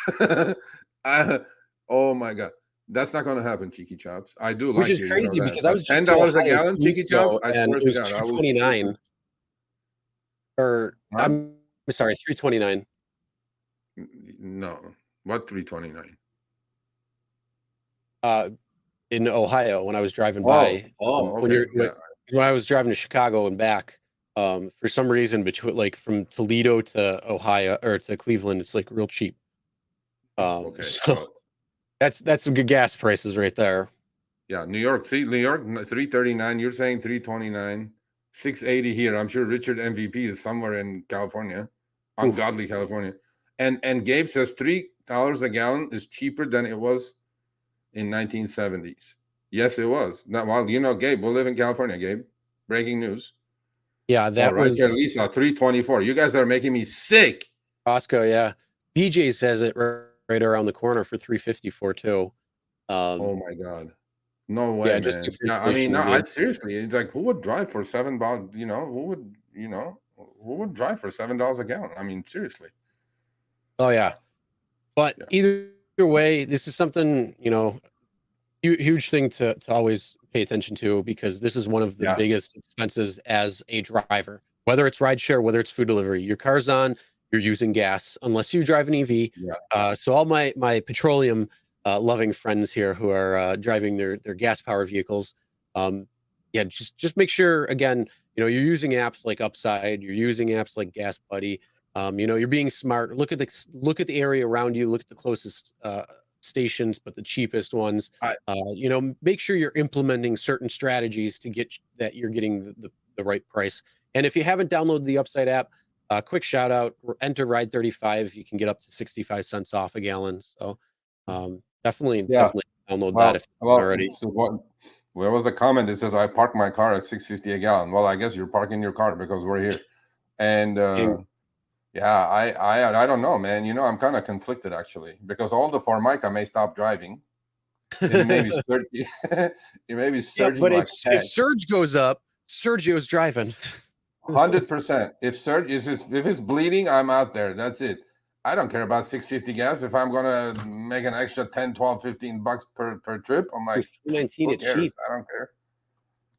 Oh my God. That's not going to happen, Cheeky Chops. I do like it. Which is crazy because I was $10 a gallon, Cheeky Chops. I swear to God, $2.29. Or I'm sorry, $3.29. No, what 3.29? In Ohio, when I was driving by. Okay. When I was driving to Chicago and back, for some reason between from Toledo to Ohio or to Cleveland, it's like real cheap. So that's some good gas prices right there. Yeah, New York 339. You're saying 329. 680 here. I'm sure Richard MVP is somewhere in California, ungodly California. And Gabe says $3 a gallon is cheaper than it was in 1970s. Yes, it was. Now, Gabe, we'll live in California, Gabe. Breaking news. Yeah, that was here, Lisa, 324. You guys are making me sick. Costco, yeah. BJ says it right around the corner for 354 too. Oh my God. No way, man. Seriously, it's like, who would drive for $7? Who would drive for $7 a gallon? I mean, seriously. Oh yeah. But either way, this is something, huge thing to always pay attention to, because this is one of the biggest expenses as a driver, whether it's rideshare, whether it's food delivery. Your car's on, you're using gas, unless you drive an EV. So all my petroleum loving friends here who are driving their gas powered vehicles, just make sure, again, you're using apps like Upside, you're using apps like Gas Buddy. You're being smart. Look at the area around you, look at the closest stations, but the cheapest ones. Make sure you're implementing certain strategies to get that you're getting the right price. And if you haven't downloaded the Upside app, quick shout out, enter Ride 35, you can get up to 65 cents off a gallon. So definitely download that if you haven't already. So where was the comment? It says, I park my car at $6.50 a gallon. Well, I guess you're parking your car because we're here. And I don't know, man. I'm kind of conflicted, actually, because all the Formica may stop driving. It may be surging. It may be surging. But if surge goes up, Sergio's driving. 100%. If it's bleeding, I'm out there. That's it. I don't care about $6.50 gas. If I'm gonna make an extra 10, 12, 15 bucks per trip, I'm like, $19. It's cheap. I don't care.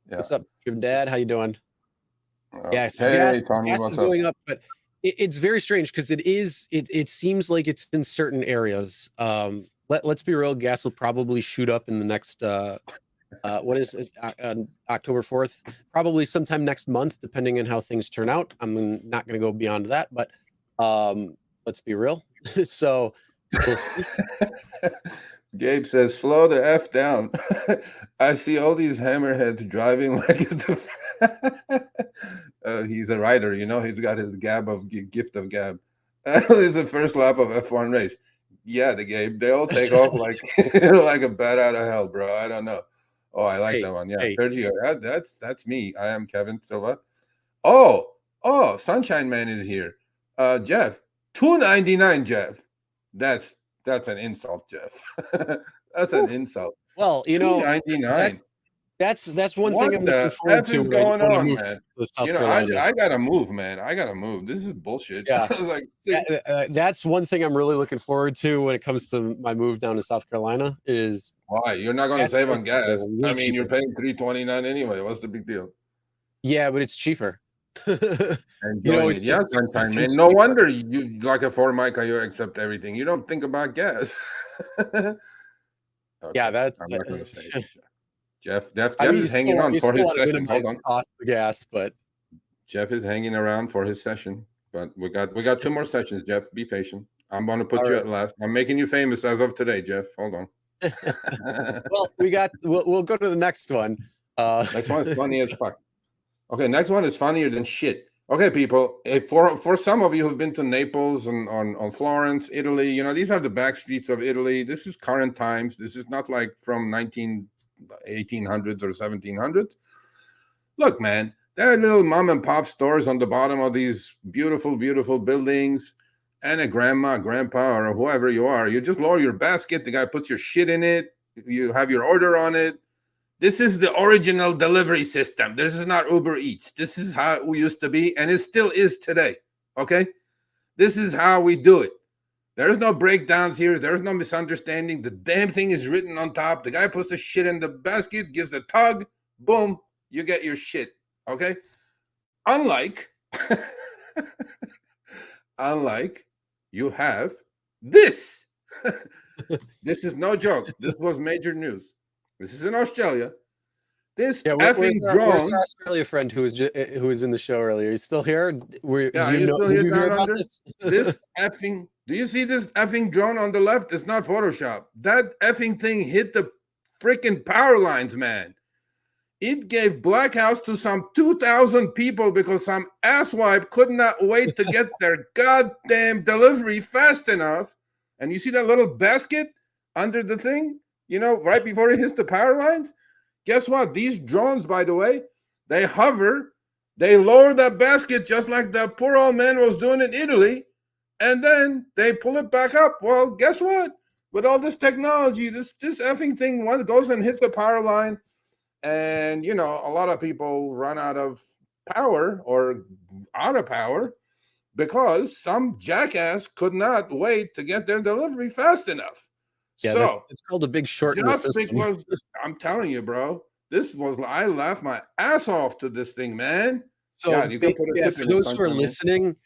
Yeah. What's up, your dad? How you doing? Hey, Tony, gas is going up, but it's very strange because it seems like it's in certain areas. Let's be real, gas will probably shoot up in the next October 4th, probably sometime next month, depending on how things turn out. I'm not going to go beyond that, but let's be real. So we'll see. Gabe says, slow the F down. I see all these hammerheads driving like it's he's a rider, he's got his gift of gab. It's the first lap of F1 race. Yeah, the Gabe, they all take off like like a bat out of hell, bro. I don't know. Oh, I like Hey, that one. Yeah, hey. Sergio. That's me. I am Kevin Silva. Oh, Sunshine Man is here. Jeff, $2.99. Jeff, that's an insult, Jeff. That's an Whew. insult. Well, Two ninety nine. that's one thing What I'm looking the forward F to is going when I on, move man? to South You know, I Carolina. I gotta move, man. I gotta move. This is bullshit. Yeah. I was like, That's one thing I'm really looking forward to when it comes to my move down to South Carolina is why? You're not going to gas save on prices are gas. I way mean, you're cheaper. paying $3.29 anyway. What's the big deal? Yeah, but it's cheaper. Enjoying it. Yeah, It's Sunshine Man. $0.06 No cheaper. wonder you like a Formica, you accept everything. You don't think about gas. Yeah, Okay, that I'm not going to say it. Jeff I mean, is hanging on you for still his want to session. minimize Hold the on. cost of gas, but Jeff is hanging around for his session, but we got 2 more sessions, Jeff. Be patient. I'm going to put all you right. at last. I'm making you famous as of today, Jeff. Hold on. Well, we'll go to the next one. Next one is funny as fuck. Okay, next one is funnier than shit. Okay, people, if for some of you who've been to Naples and on Florence, Italy, you know, these are the back streets of Italy. This is current times. This is not like from 1800s or 1700s. Look, man, there are little mom and pop stores on the bottom of these beautiful, beautiful buildings, and a grandma, grandpa, or whoever you are. You just lower your basket. The guy puts your shit in it. You have your order on it. This is the original delivery system. This is not Uber Eats. This is how it used to be, and it still is today. Okay? This is how we do it. There's no breakdowns here. There's no misunderstanding. The damn thing is written on top. The guy puts the shit in the basket, gives a tug, boom, you get your shit. Okay? Unlike, unlike you have this. This is no joke. This was major news. This is in Australia. This effing where's drone. our Australia friend who was in the show earlier? He's still here. Are you still here Did you hear down about under? this? This effing. Do you see this effing drone on the left? It's not Photoshop. That effing thing hit the freaking power lines, man. It gave blackouts to some 2,000 people because some asswipe could not wait to get their goddamn delivery fast enough. And you see that little basket under the thing, you know, right before it hits the power lines? Guess what? These drones, by the way, they hover, they lower that basket just like that poor old man was doing in Italy, and then they pull it back up. Well, guess what? With all this technology, this effing thing goes and hits the power line, and you know, a lot of people run out of power because some jackass could not wait to get their delivery fast enough. Yeah, So it's called a big short in the just system. because I'm telling you, bro, I laughed my ass off to this thing, man. So God, you can put a tip for in it those who are sometime, man. listening,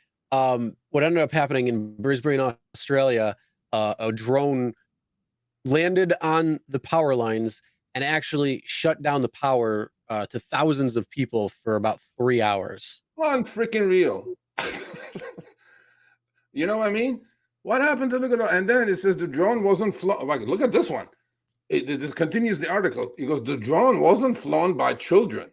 what ended up happening in Brisbane, Australia, a drone landed on the power lines and actually shut down the power to thousands of people for about 3 hours. Freaking real. You know what I mean? What happened to the drone? And then it says the drone wasn't flown. Like, look at this one. This continues the article. It goes, the drone wasn't flown by children.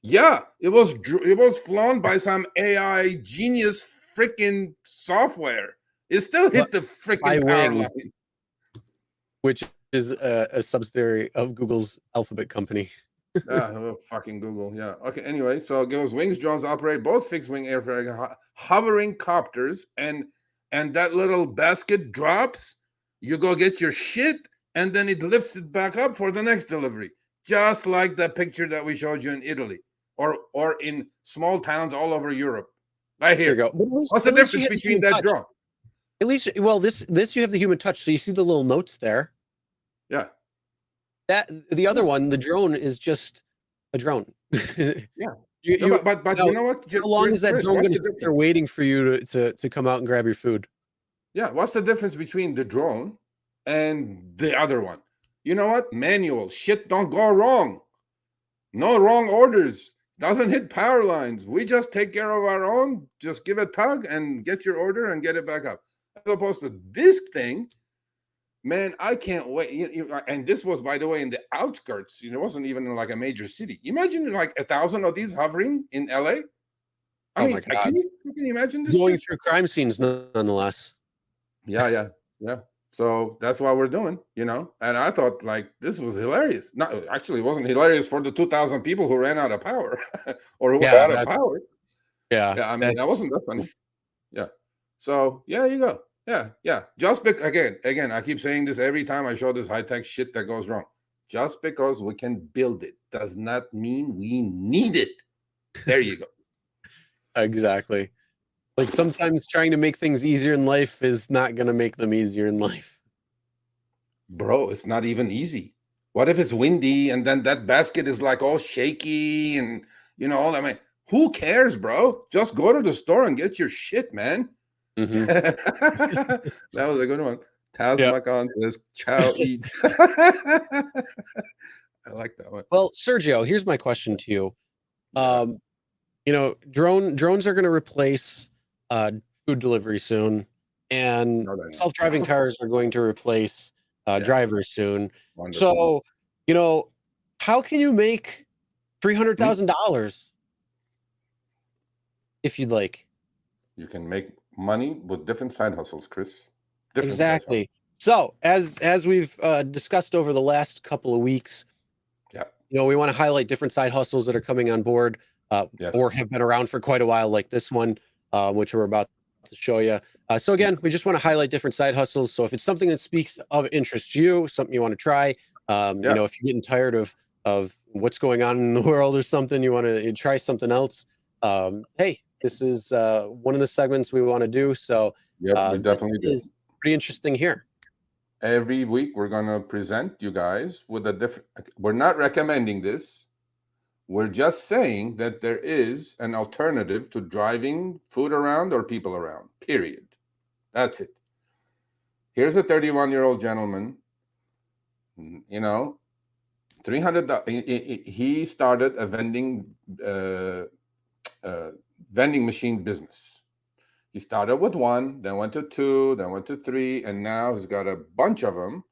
Yeah, it was flown by some AI genius freaking software. It still hit the freaking power line. Which is a subsidiary of Google's Alphabet company. Fucking Google. Yeah. Okay. Anyway, so it goes, Wings drones operate both fixed-wing aircraft, hovering copters, and that little basket drops. You go get your shit, and then it lifts it back up for the next delivery, just like the picture that we showed you in Italy or in small towns all over Europe. Right here. There you go. What's the difference between that drone? At least, well, this you have the human touch, so you see the little notes there. Yeah. That the other one, the drone, is just a drone. Yeah. But now, you know what? How long is that drone going to sit there waiting for you to come out and grab your food? Yeah. What's the difference between the drone and the other one? You know what? Manual. Shit don't go wrong. No wrong orders. Doesn't hit power lines. We just take care of our own. Just give a tug and get your order and get it back up. As opposed to this thing, man, I can't wait. And this was, by the way, in the outskirts. It wasn't even in like a major city. Imagine like 1,000 of these hovering in LA. I mean, my God. Can you imagine this? Going through crime scenes, nonetheless. Yeah. So that's what we're doing, you know. And I thought like this was hilarious. No, actually, it wasn't hilarious for the 2,000 people who ran out of power or who were Yeah, out of power. yeah, Yeah, I mean that that's wasn't that funny. Yeah. So yeah, there you go. Yeah. Just again, I keep saying this every time I show this high tech shit that goes wrong. Just because we can build it does not mean we need it. There you go. exactly. Like sometimes trying to make things easier in life is not going to make them easier in life. Bro, it's not even easy. What if it's windy and then that basket is like all shaky and all I mean, who cares, bro? Just go to the store and get your shit, man. Mm-hmm. That was a good one. Taz Yeah. Makan says, "Chow eat." I like that one. Well, Sergio, here's my question to you. Yeah. Drones are going to replace food delivery soon, and No, they're not. self-driving cars are going to replace Yeah. drivers soon. Wonderful. So, how can you make $300,000 if you'd like? You can make money with different side hustles, Chris. Different Exactly. So, as we've discussed over the last couple of weeks, we want to highlight different side hustles that are coming on board or have been around for quite a while, like this one, which we're about to show you. So again, we just want to highlight different side hustles. So if it's something that speaks of interest to you, something you want to try, if you're getting tired of what's going on in the world or something, you want to try something else. Hey, this is one of the segments we want to do. So we definitely do. Is pretty interesting here. Every week we're going to present you guys with a different. We're not recommending this. We're just saying that there is an alternative to driving food around or people around, period. That's it. Here's a 31-year-old gentleman, 300. He started a vending machine business. He started with one, then went to two, then went to three, and now he's got a bunch of them,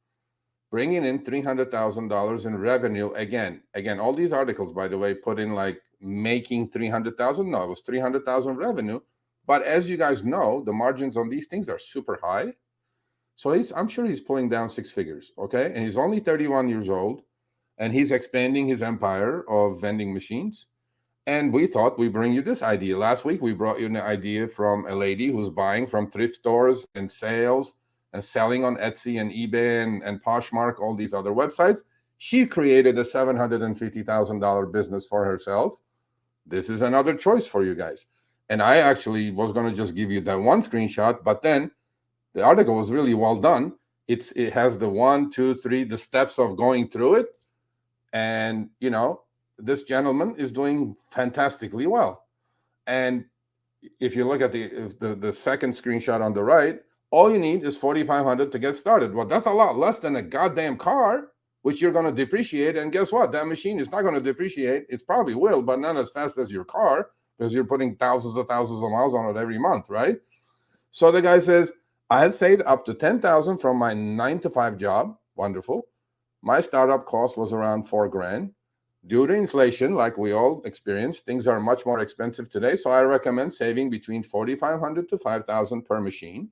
bringing in $300,000 in revenue. Again, all these articles, by the way, put in like making 300,000. No, it was 300,000 revenue. But as you guys know, the margins on these things are super high. So I'm sure he's pulling down six figures, okay? And he's only 31 years old, and he's expanding his empire of vending machines. And we thought we'd bring you this idea. Last week, we brought you an idea from a lady who's buying from thrift stores and sales and selling on Etsy and eBay and Poshmark, all these other websites. She created a $750,000 business for herself. This is another choice for you guys. And I actually was going to just give you that one screenshot, but then the article was really well done. It has the 1, 2, 3, the steps of going through it. And, this gentleman is doing fantastically well. And if you look at the second screenshot on the right, all you need is $4,500 to get started. Well, that's a lot less than a goddamn car, which you're going to depreciate. And guess what? That machine is not going to depreciate. It probably will, but not as fast as your car because you're putting thousands of miles on it every month, right? So the guy says, I had saved up to $10,000 from my 9-to-5 job. Wonderful. My startup cost was around $4,000. Due to inflation, like we all experience, things are much more expensive today. So I recommend saving between $4,500 to $5,000 per machine.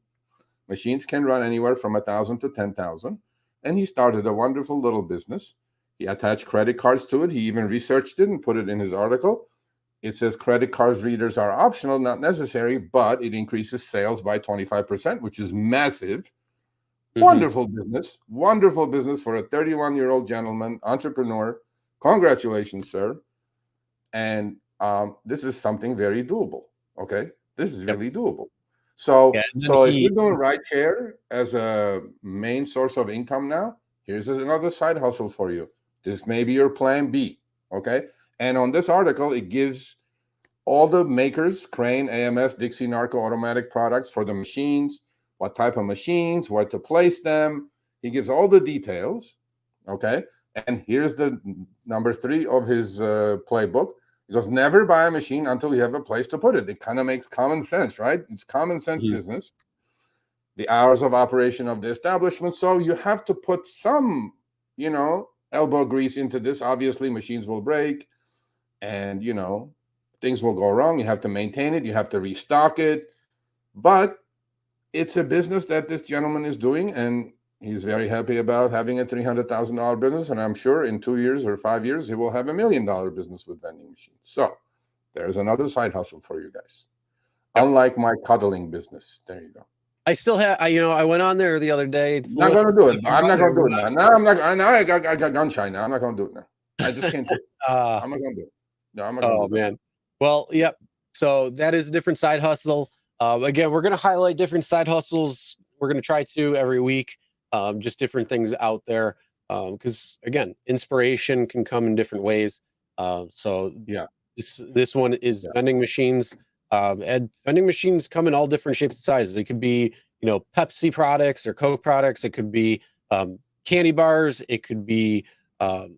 Machines can run anywhere from $1,000 to $10,000. And he started a wonderful little business. He attached credit cards to it. He even researched it and put it in his article. It says credit cards readers are optional, not necessary, but it increases sales by 25%, which is massive. Mm-hmm. Wonderful business for a 31-year-old gentleman, entrepreneur. Congratulations, sir. And this is something very doable. Okay, this is really doable. So, if you're doing rideshare as a main source of income now, here's another side hustle for you. This may be your plan B. Okay, and on this article, it gives all the makers, Crane, AMS, Dixie, Narco, automatic products for the machines, what type of machines, where to place them. He gives all the details. Okay. And here's the number 3 of his playbook. He goes, never buy a machine until you have a place to put it. It kind of makes common sense, right? It's common sense business. The hours of operation of the establishment. So you have to put some, elbow grease into this. Obviously, machines will break and, things will go wrong. You have to maintain it. You have to restock it. But it's a business that this gentleman is doing, and He's very happy about having a $300,000 business, and I'm sure in 2 years or 5 years he will have $1 million business with vending machines. So there's another side hustle for you guys. Yep. Unlike my cuddling business. There you go. I still have, I went on there the other day. Not going to do it. I'm not going to do it now. No, I'm not. Now I got gun shy now. I'm not going to do it now. I just can't do it. I'm not going to do it. No, I'm not going to do it. Oh, man. Well, yep. So that is a different side hustle. Again, we're going to highlight different side hustles. We're going to try to every week, just different things out there. Because again, inspiration can come in different ways. So yeah, this one is vending machines. And vending machines come in all different shapes and sizes. It could be, Pepsi products or Coke products. It could be candy bars. It could be a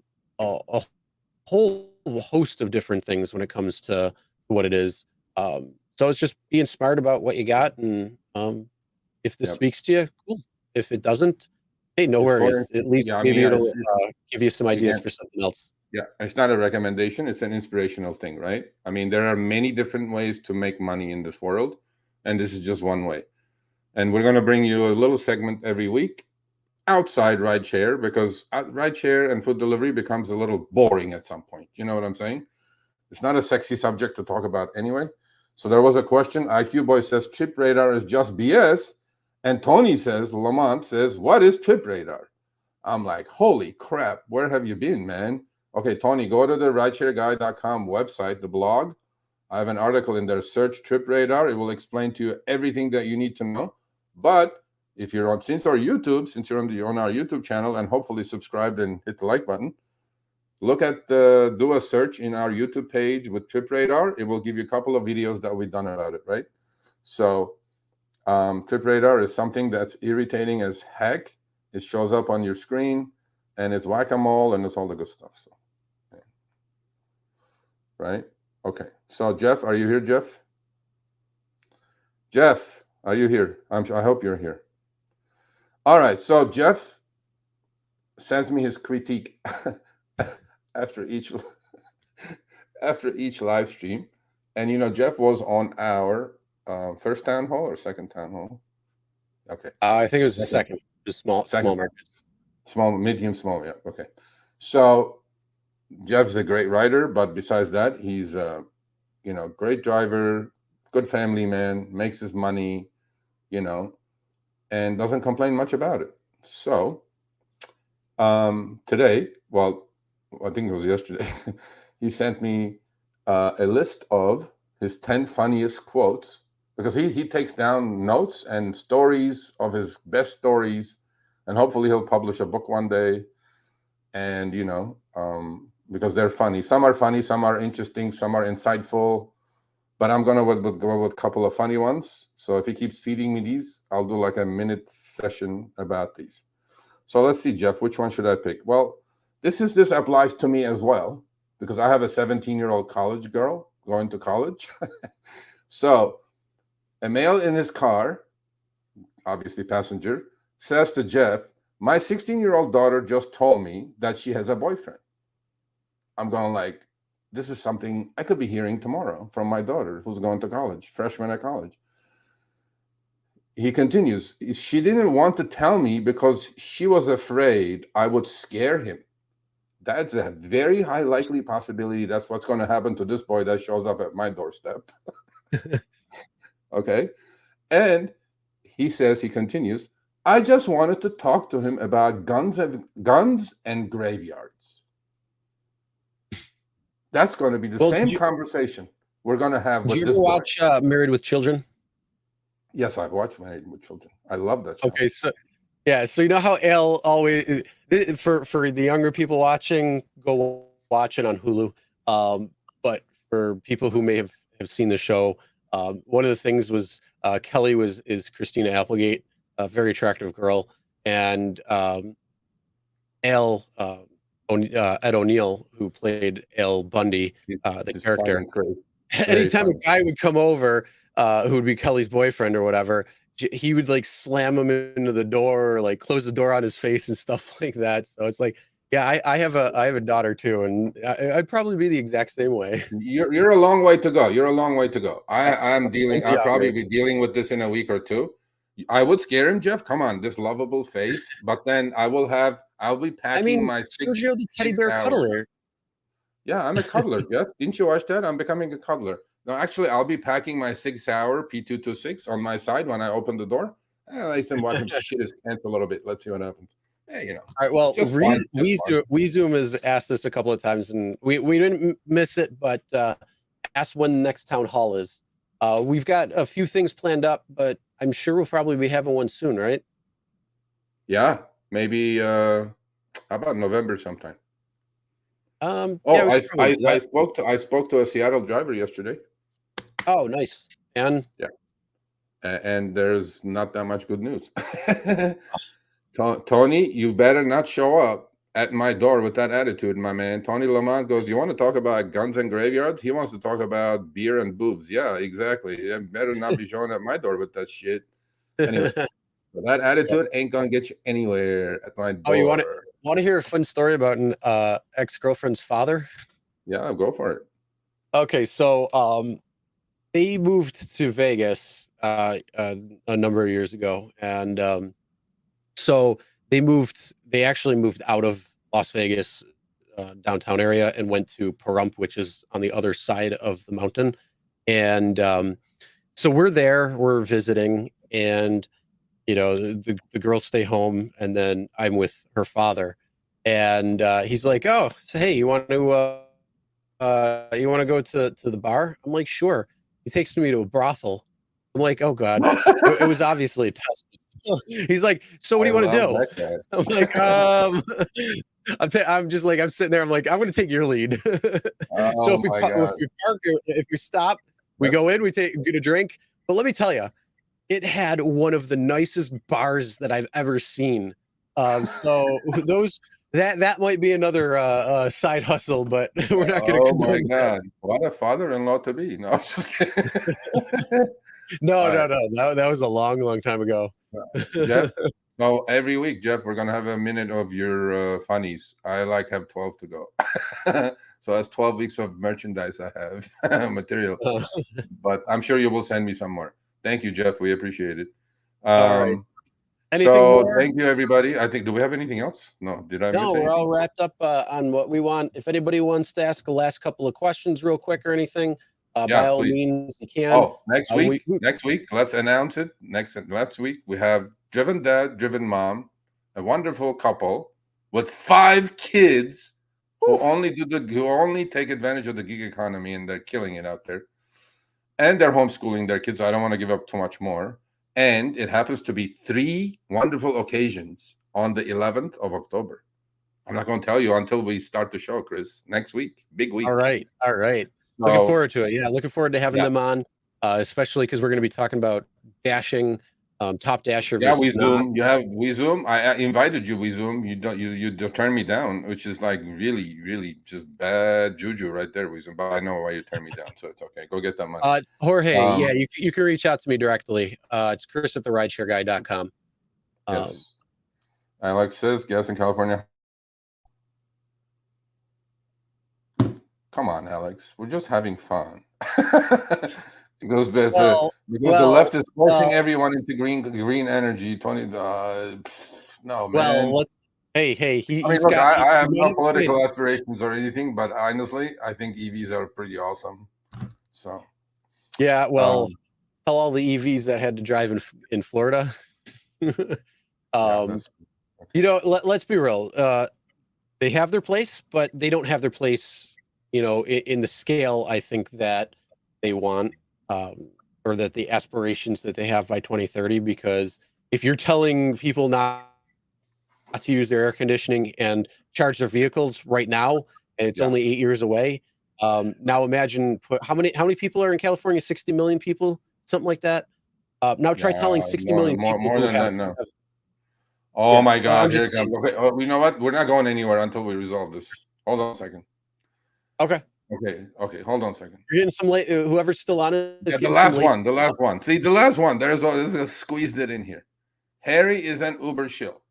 whole host of different things when it comes to what it is. So it's just be inspired about what you got, and if this speaks to you, cool. If it doesn't, hey, no worries. At least maybe it'll give you some ideas for something else. Yeah, it's not a recommendation. It's an inspirational thing, right? I mean, there are many different ways to make money in this world, and this is just one way. And we're going to bring you a little segment every week outside rideshare, because rideshare and food delivery becomes a little boring at some point. You know what I'm saying? It's not a sexy subject to talk about anyway. So there was a question. IQ Boy says Trip Radar is just BS. And Tony says, Lamont says, what is Trip Radar? I'm like, holy crap, where have you been, man? Okay, Tony, go to the rideshareguy.com website, the blog. I have an article in there, search Trip Radar. It will explain to you everything that you need to know. But if you're on, since you're on our YouTube channel, and hopefully subscribed and hit the like button, look at do a search in our YouTube page with Trip Radar. It will give you a couple of videos that we've done about it, right? So Trip Radar is something that's irritating as heck. It shows up on your screen, and it's whack-a-mole, and it's all the good stuff. So, yeah. Right? Okay. So Jeff, are you here, Jeff? Jeff, are you here? I hope you're here. All right. So Jeff sends me his critique after each live stream, and Jeff was on our first town hall or second town hall. Okay, I think it was the second, just small market, medium, small. Yeah. Okay, so Jeff's a great rider, but besides that, he's great driver, good family man, makes his money, and doesn't complain much about it. So today, well, I think it was yesterday, he sent me a list of his 10 funniest quotes, because he takes down notes and stories of his best stories, and hopefully he'll publish a book one day. And because they're funny. Some are funny, some are interesting, some are insightful, but I'm gonna go with a couple of funny ones. So if he keeps feeding me these, I'll do like a minute session about these. So let's see, Jeff, which one should I pick? Well, this applies to me as well, because I have a 17-year-old college girl going to college. So a male in his car, obviously passenger, says to Jeff, my 16-year-old daughter just told me that she has a boyfriend. I'm going like, this is something I could be hearing tomorrow from my daughter who's going to college, freshman at college. He continues, she didn't want to tell me because she was afraid I would scare him. That's a very high likely possibility that's what's going to happen to this boy that shows up at my doorstep. Okay. And he continues, I just wanted to talk to him about guns and graveyards. That's going to be the same conversation we're going to have with this boy. Did you watch Married with Children? Yes, I've watched Married with Children. I love that show. Okay, so you know how Elle always, for the younger people watching, go watch it on Hulu. But for people who may have seen the show, one of the things was Kelly is Christina Applegate, a very attractive girl, and Elle, Ed O'Neill, who played Al Bundy, the character. Anytime a guy would come over, who would be Kelly's boyfriend or whatever, he would like slam him into the door or like close the door on his face and stuff like that. So it's like, yeah, I have a daughter too, and I'd probably be the exact same way. You're a long way to go. I'll probably be dealing with this in a week or two. I would scare him, Jeff. Come on, this lovable face. But then I'll be packing my Sergio the teddy 6 bear hour. cuddler. Yeah, I'm a cuddler, Jeff. Didn't you watch that? I'm becoming a cuddler. No, actually, I'll be packing my 6 hour P226 on my side when I open the door. Let him watch him shit his pants a little bit. Let's see what happens. Hey, you know. All right. Well, Just fun. WeZoom has asked this a couple of times, and we didn't miss it, but asked when the next town hall is. We've got a few things planned up, but I'm sure we'll probably be having one soon, right? Yeah, maybe. How about November sometime? Yeah, I spoke to a Seattle driver yesterday. Oh, nice. And yeah, and there's not that much good news. Tony, you better not show up at my door with that attitude, my man. Tony Lamont goes, you want to talk about guns and graveyards? He wants to talk about beer and boobs. Yeah, exactly. You better not be showing up my door with that shit. Anyway, that attitude ain't gonna get you anywhere at my door. Oh, you want to hear a fun story about an ex-girlfriend's father? Yeah, go for it. Okay, so they moved to Vegas a number of years ago, and so they actually moved out of Las Vegas downtown area and went to Pahrump, which is on the other side of the mountain. And so we're visiting, and the girls stay home, and then I'm with her father, and he's like, oh, so hey, you want to go to the bar? I'm like, sure. He takes me to a brothel. I'm like, oh god. It was obviously a test. He's like, so what do you want to do? I'm like, I'm just like, I'm sitting there, I'm like, I'm gonna take your lead. So if we stop, we go in, we get a drink. But let me tell you, it had one of the nicest bars that I've ever seen. So that might be another side hustle, but we're not going to. Oh my god, what a father-in-law to be! No, I'm just kidding. No. That was a long time ago. Jeff, so every week, Jeff, we're gonna have a minute of your funnies. I have 12 to go. So that's 12 weeks of merchandise I have material. But I'm sure you will send me some more. Thank you, Jeff. We appreciate it. All right. Anything more? Thank you, everybody. I think, do we have anything else? No. Did I miss anything? No, we're all wrapped up on what we want. If anybody wants to ask the last couple of questions real quick or anything, by all means, you can. Oh, next week, let's announce it. Next week, we have Driven Dad, Driven Mom, a wonderful couple with 5 kids who only take advantage of the gig economy, and they're killing it out there. And they're homeschooling their kids. I don't want to give up too much more. And it happens to be 3 wonderful occasions on the 11th of October. I'm not going to tell you until we start the show, Chris. Next week, big week. All right. Looking forward to it. Yeah, looking forward to having them on, especially because we're going to be talking about dashing, top dasher. Yeah, WeZoom. I invited you, WeZoom. You turned me down, which is like really just bad juju right there, WeZoom. But I know why you turned me down, so it's okay. Go get that money. Jorge, yeah, you can reach out to me directly. It's Chris at therideshareguy.com. Yes. Alex says gas in California. Come on, Alex. We're just having fun. Because the left is forcing everyone into green energy. Tony, no, man. Well, hey, I have no political aspirations or anything, but honestly, I think EVs are pretty awesome. So, yeah, well, tell all the EVs that had to drive in Florida. Let's be real. They have their place, but they don't have their place, in the scale I think that they want. Or that the aspirations that they have by 2030, because if you're telling people not to use their air conditioning and charge their vehicles right now, and it's only 8 years away, now imagine how many people are in California? 60 million people, something like that. Now try telling 60 million people more than that. No. Oh my God! Here it comes. Okay, you know what? We're not going anywhere until we resolve this. Hold on a second. Okay. Hold on a second. You're getting some late. Whoever's still on it. The last one. See, the last one. There's squeezed it in here. Harry is an Uber shill.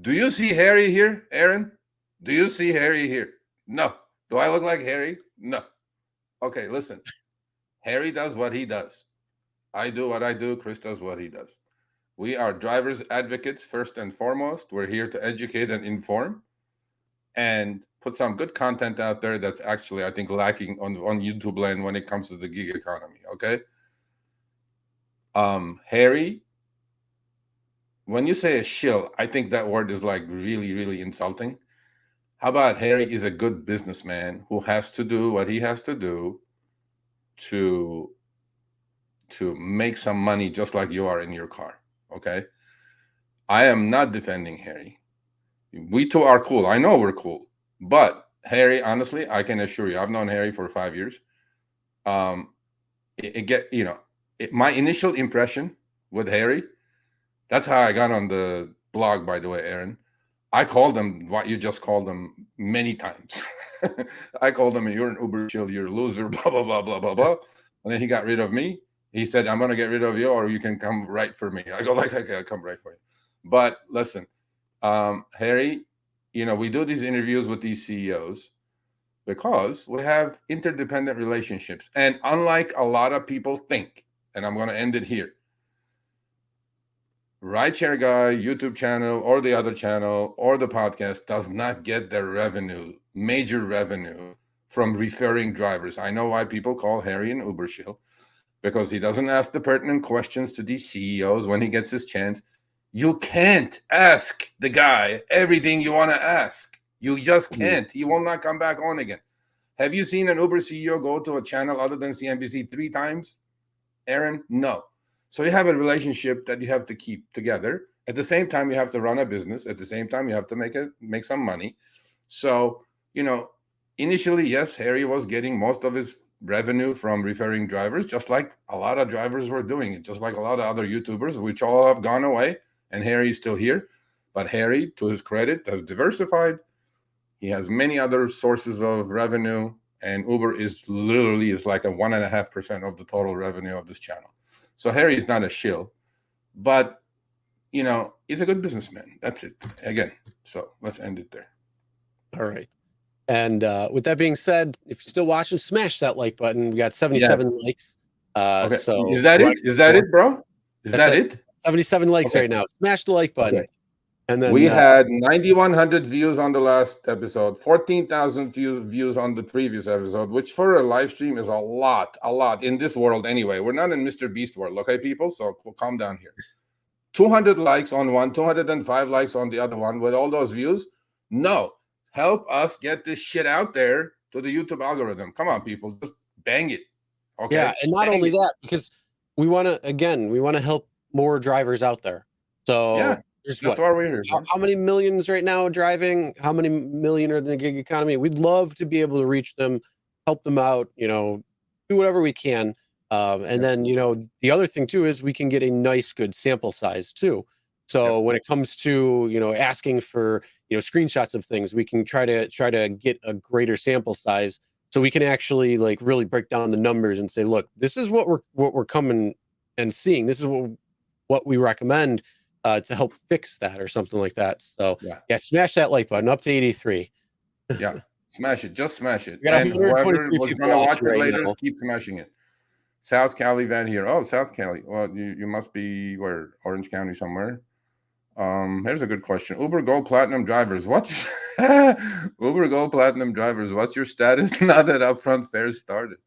Do you see Harry here, Aaron? Do you see Harry here? No. Do I look like Harry? No. Okay, listen. Harry does what he does. I do what I do. Chris does what he does. We are drivers advocates first and foremost. We're here to educate and inform and put some good content out there that's actually, I think, lacking on YouTube land when it comes to the gig economy. Okay. Harry, when you say a shill, I think that word is like really, really insulting. How about Harry is a good businessman who has to do what he has to do to make some money, just like you are in your car. Okay. I am not defending Harry. We two are cool. I know we're cool. But Harry, honestly, I can assure you, I've known Harry for 5 years. My initial impression with Harry, that's how I got on the blog, by the way, Aaron. I called him what you just called him many times. I called him, you're an Uber chill, you're a loser, blah, blah, blah, blah, blah, blah. And then he got rid of me. He said, I'm going to get rid of you or you can come right for me. I go like, okay, I'll come right for you. But listen, Harry, we do these interviews with these CEOs because we have interdependent relationships. And unlike a lot of people think, and I'm going to end it here, Rideshare Guy, YouTube channel, or the other channel, or the podcast does not get their revenue, major revenue, from referring drivers. I know why people call Harry an Uber shill, because he doesn't ask the pertinent questions to these CEOs when he gets his chance. You can't ask the guy everything you want to ask. You just can't. He will not come back on again. Have you seen an Uber CEO go to a channel other than CNBC 3 times, Aaron? No. So you have a relationship that you have to keep together. At the same time, you have to run a business. At the same time, you have to make some money. So, initially, yes, Harry was getting most of his revenue from referring drivers, just like a lot of drivers were doing it, just like a lot of other YouTubers, which all have gone away, and Harry's still here. But Harry, to his credit, has diversified. He has many other sources of revenue, and Uber is like a 1.5% of the total revenue of this channel. So Harry is not a shill, but he's a good businessman. That's it. Again, so let's end it there. All right. And with that being said, if you're still watching, smash that like button. We got 77 likes. Okay. So is that it? Is that it, bro? Is that it? 77 likes right now. Smash the like button. Okay. And then we had 9,100 views on the last episode, 14,000 views on the previous episode, which for a live stream is a lot in this world anyway. We're not in Mr. Beast world, okay, people? So calm down here. 200 likes on one, 205 likes on the other one with all those views. No, help us get this shit out there to the YouTube algorithm. Come on, people, just bang it. Okay. Yeah, and not only that, because we want to help more drivers out there. So yeah. That's why we're here. How many millions right now driving? How many million are in the gig economy? We'd love to be able to reach them, help them out, do whatever we can. And then, the other thing too is we can get a nice, good sample size too. So when it comes to, asking for, screenshots of things, we can try to get a greater sample size so we can actually like really break down the numbers and say, look, this is what we're coming and seeing. This is what we recommend. To help fix that or something like that. So yeah, smash that like button up to 83. Yeah, smash it. Just smash it. And whoever was going to watch it later, keep smashing it. South Cali van here. Oh, South Cali. Well, you must be where? Orange County somewhere. Here's a good question. Uber Gold Platinum drivers. What's Uber Gold Platinum drivers? What's your status now that Upfront fares started?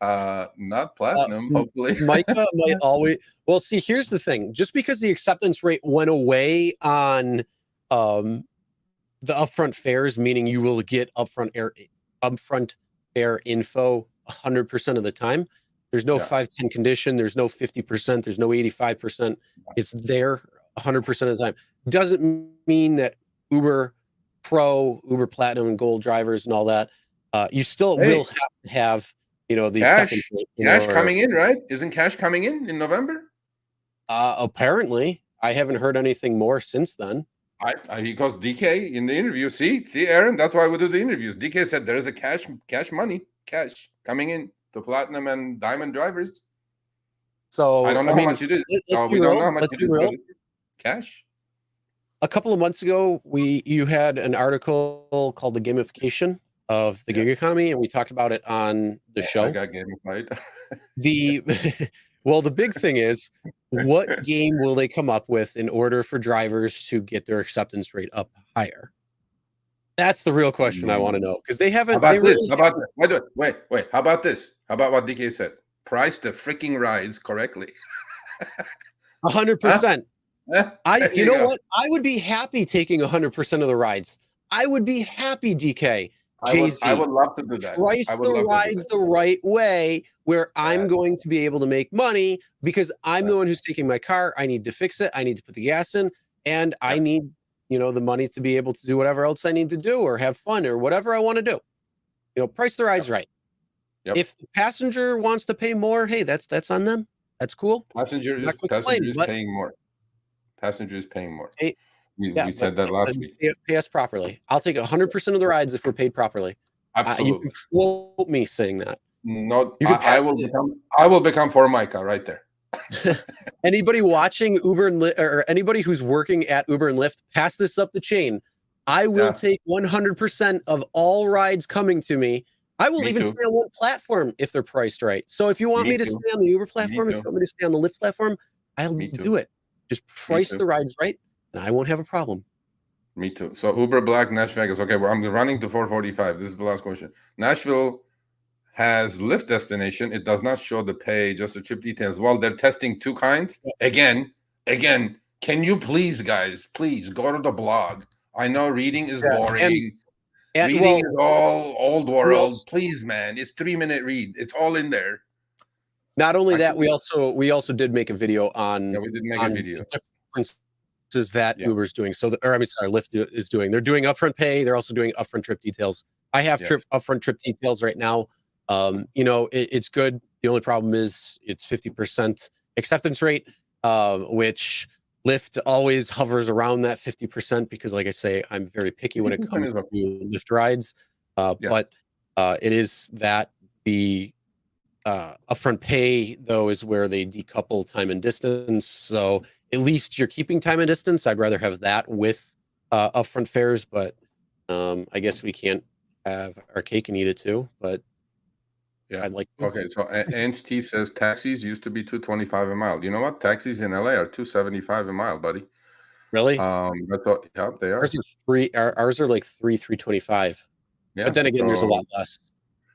Not platinum, hopefully. Micah might always. Well, see, here's the thing. Just because the acceptance rate went away on the upfront fares, meaning you will get upfront fare info 100% of the time. There's no 510 condition. There's no 50%. There's no 85%. It's there 100% of the time. Doesn't mean that Uber Pro, Uber Platinum, and Gold drivers and all that. You still will have to have. The cash coming in, right? Isn't cash coming in November? Apparently, I haven't heard anything more since then. Because DK in the interview, see, Aaron, that's why we do the interviews. DK said there is a cash coming in to Platinum and Diamond drivers. So I don't know how much it is. We don't know how much it is. Cash. A couple of months ago, you had an article called "The Gamification" of the gig economy, and we talked about it on the show. I got gamified. Well, the big thing is, what game will they come up with in order for drivers to get their acceptance rate up higher? That's the real question I want to know, because they haven't. How about they really this? How about wait? How about this? How about what DK said? Price the freaking rides correctly. 100%. You know go. what? I would be happy taking 100% of the rides. I would be happy, DK. I would love to do that. Price the rides the right way, where I'm going to be able to make money, because I'm the one who's taking my car. I need to fix it. I need to put the gas in, and I need, the money to be able to do whatever else I need to do, or have fun, or whatever I want to do. Price the rides right. Yep. If the passenger wants to pay more, hey, that's on them. That's cool. Passenger is paying more. Passenger is paying more. We said that last week. Pay us properly. I'll take 100% of the rides if we're paid properly. Absolutely. You can quote me saying that. No, I will become Formica right there. Anybody watching Uber and Lyft, or anybody who's working at Uber and Lyft, pass this up the chain. I will take 100% of all rides coming to me. I will even stay on one platform if they're priced right. So if you want me to stay on the Uber platform, if you want me to stay on the Lyft platform, I'll do it. Just price the rides right, and I won't have a problem. Me too. So Uber Black, Nash Vegas. Okay, well, I'm running to 4:45. This is the last question. Nashville has Lyft destination. It does not show the pay, just the trip details. Well, they're testing two kinds. Again, can you please, guys, please go to the blog. I know reading is boring. Reading is all old world. Please, man, it's 3-minute read. It's all in there. Not only that, we also did make a video on. We did make a video. Differences that Uber's doing. Lyft is doing. They're doing upfront pay. They're also doing upfront trip details. I have upfront trip details right now. It's good. The only problem is it's 50% acceptance rate, which Lyft always hovers around that 50%, because, like I say, I'm very picky when it comes to Lyft rides. But it is that the upfront pay, though, is where they decouple time and distance. So at least you're keeping time and distance. I'd rather have that with upfront fares, but I guess we can't have our cake and eat it too. But I'd like to. Okay, so Ange T says taxis used to be $225 a mile. You know what? Taxis in LA are $275 a mile, buddy. Really? That's what, they are. Ours are like $325. Yeah. But then again, there's a lot less.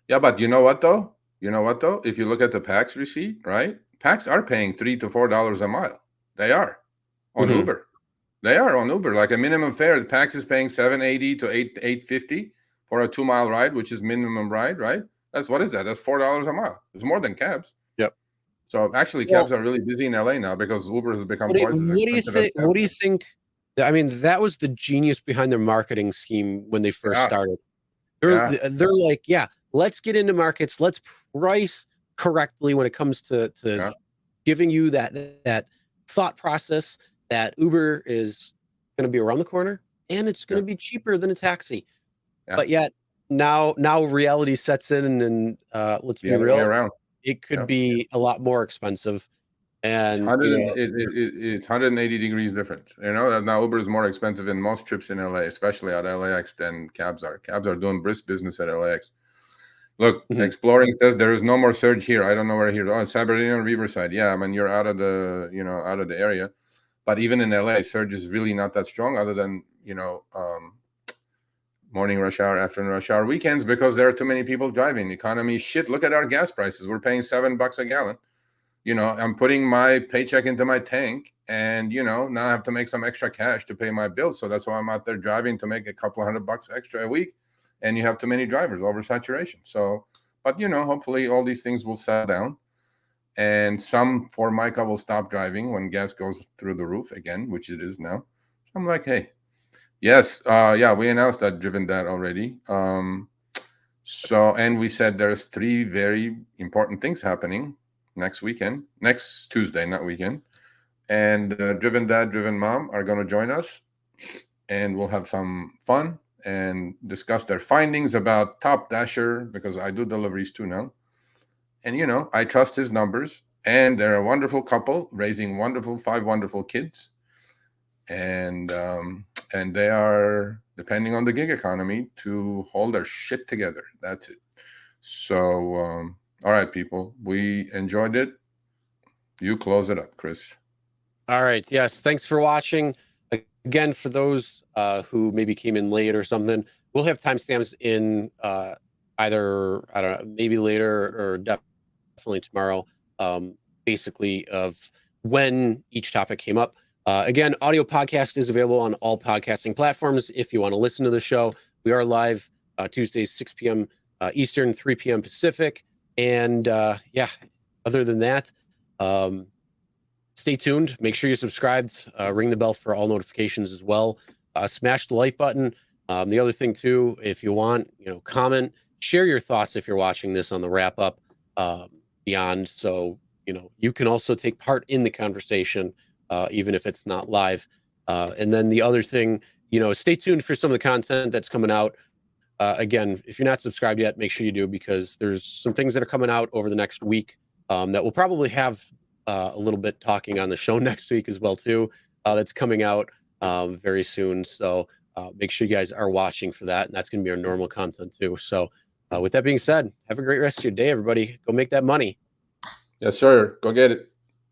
Yeah, but you know what though? If you look at the PAX receipt, right? PAX are paying $3 to $4 a mile. They are on Uber. They are on Uber. Like a minimum fare, the PAX is paying $7.80 to $8.50 for a 2-mile ride, which is minimum ride, right? What is that? That's $4 a mile. It's more than cabs. Yep. So actually, cabs are really busy in LA now because Uber has become twice as expensive. What do you think? I mean, that was the genius behind their marketing scheme when they first started. They're like, let's get into markets. Let's price correctly when it comes to giving you that thought process that Uber is going to be around the corner and it's going to be cheaper than a taxi. But yet now reality sets in, and let's be real, it could be a lot more expensive. And it's 180 degrees different. Now Uber is more expensive in most trips in LA, especially at LAX, than cabs are. Cabs are doing brisk business at LAX. Look, Exploring says there is no more surge here. I don't know where here. Oh, Sabardino and Riverside. Yeah, I mean, you're out of the out of the area. But even in LA, surge is really not that strong, other than morning rush hour, afternoon rush hour, weekends, because there are too many people driving. The economy shit. Look at our gas prices. We're paying $7 a gallon. I'm putting my paycheck into my tank, and now I have to make some extra cash to pay my bills. So that's why I'm out there driving, to make a couple $100 extra a week. And you have too many drivers, oversaturation. So, but hopefully all these things will settle down, and some Formica will stop driving when gas goes through the roof again, which it is now. I'm like, hey, yes, we announced that Driven Dad already. And we said there's 3 very important things happening next Tuesday, not weekend. And Driven Dad, Driven Mom are going to join us, and we'll have some fun and discuss their findings about Top Dasher, because I do deliveries too now. And, I trust his numbers, and they're a wonderful couple raising 5 wonderful kids. And and they are depending on the gig economy to hold their shit together. That's it. So, all right, people, we enjoyed it. You close it up, Chris. All right. Yes. Thanks for watching. Again, for those who maybe came in late or something, we'll have timestamps in either, I don't know, maybe later or definitely tomorrow, basically of when each topic came up. Again, audio podcast is available on all podcasting platforms. If you want to listen to the show, we are live Tuesdays, 6 p.m. Eastern, 3 p.m. Pacific. And yeah, other than that, stay tuned. Make sure you're subscribed. Ring the bell for all notifications as well. Smash the like button. The other thing too, if you want, comment, share your thoughts if you're watching this on the wrap up beyond. So, you can also take part in the conversation, even if it's not live. And then the other thing, stay tuned for some of the content that's coming out. Again, if you're not subscribed yet, make sure you do, because there's some things that are coming out over the next week that we'll probably have a little bit talking on the show next week as well too. That's coming out very soon. So make sure you guys are watching for that. And that's going to be our normal content too. So with that being said, have a great rest of your day, everybody. Go make that money. Yes, sir. Go get it.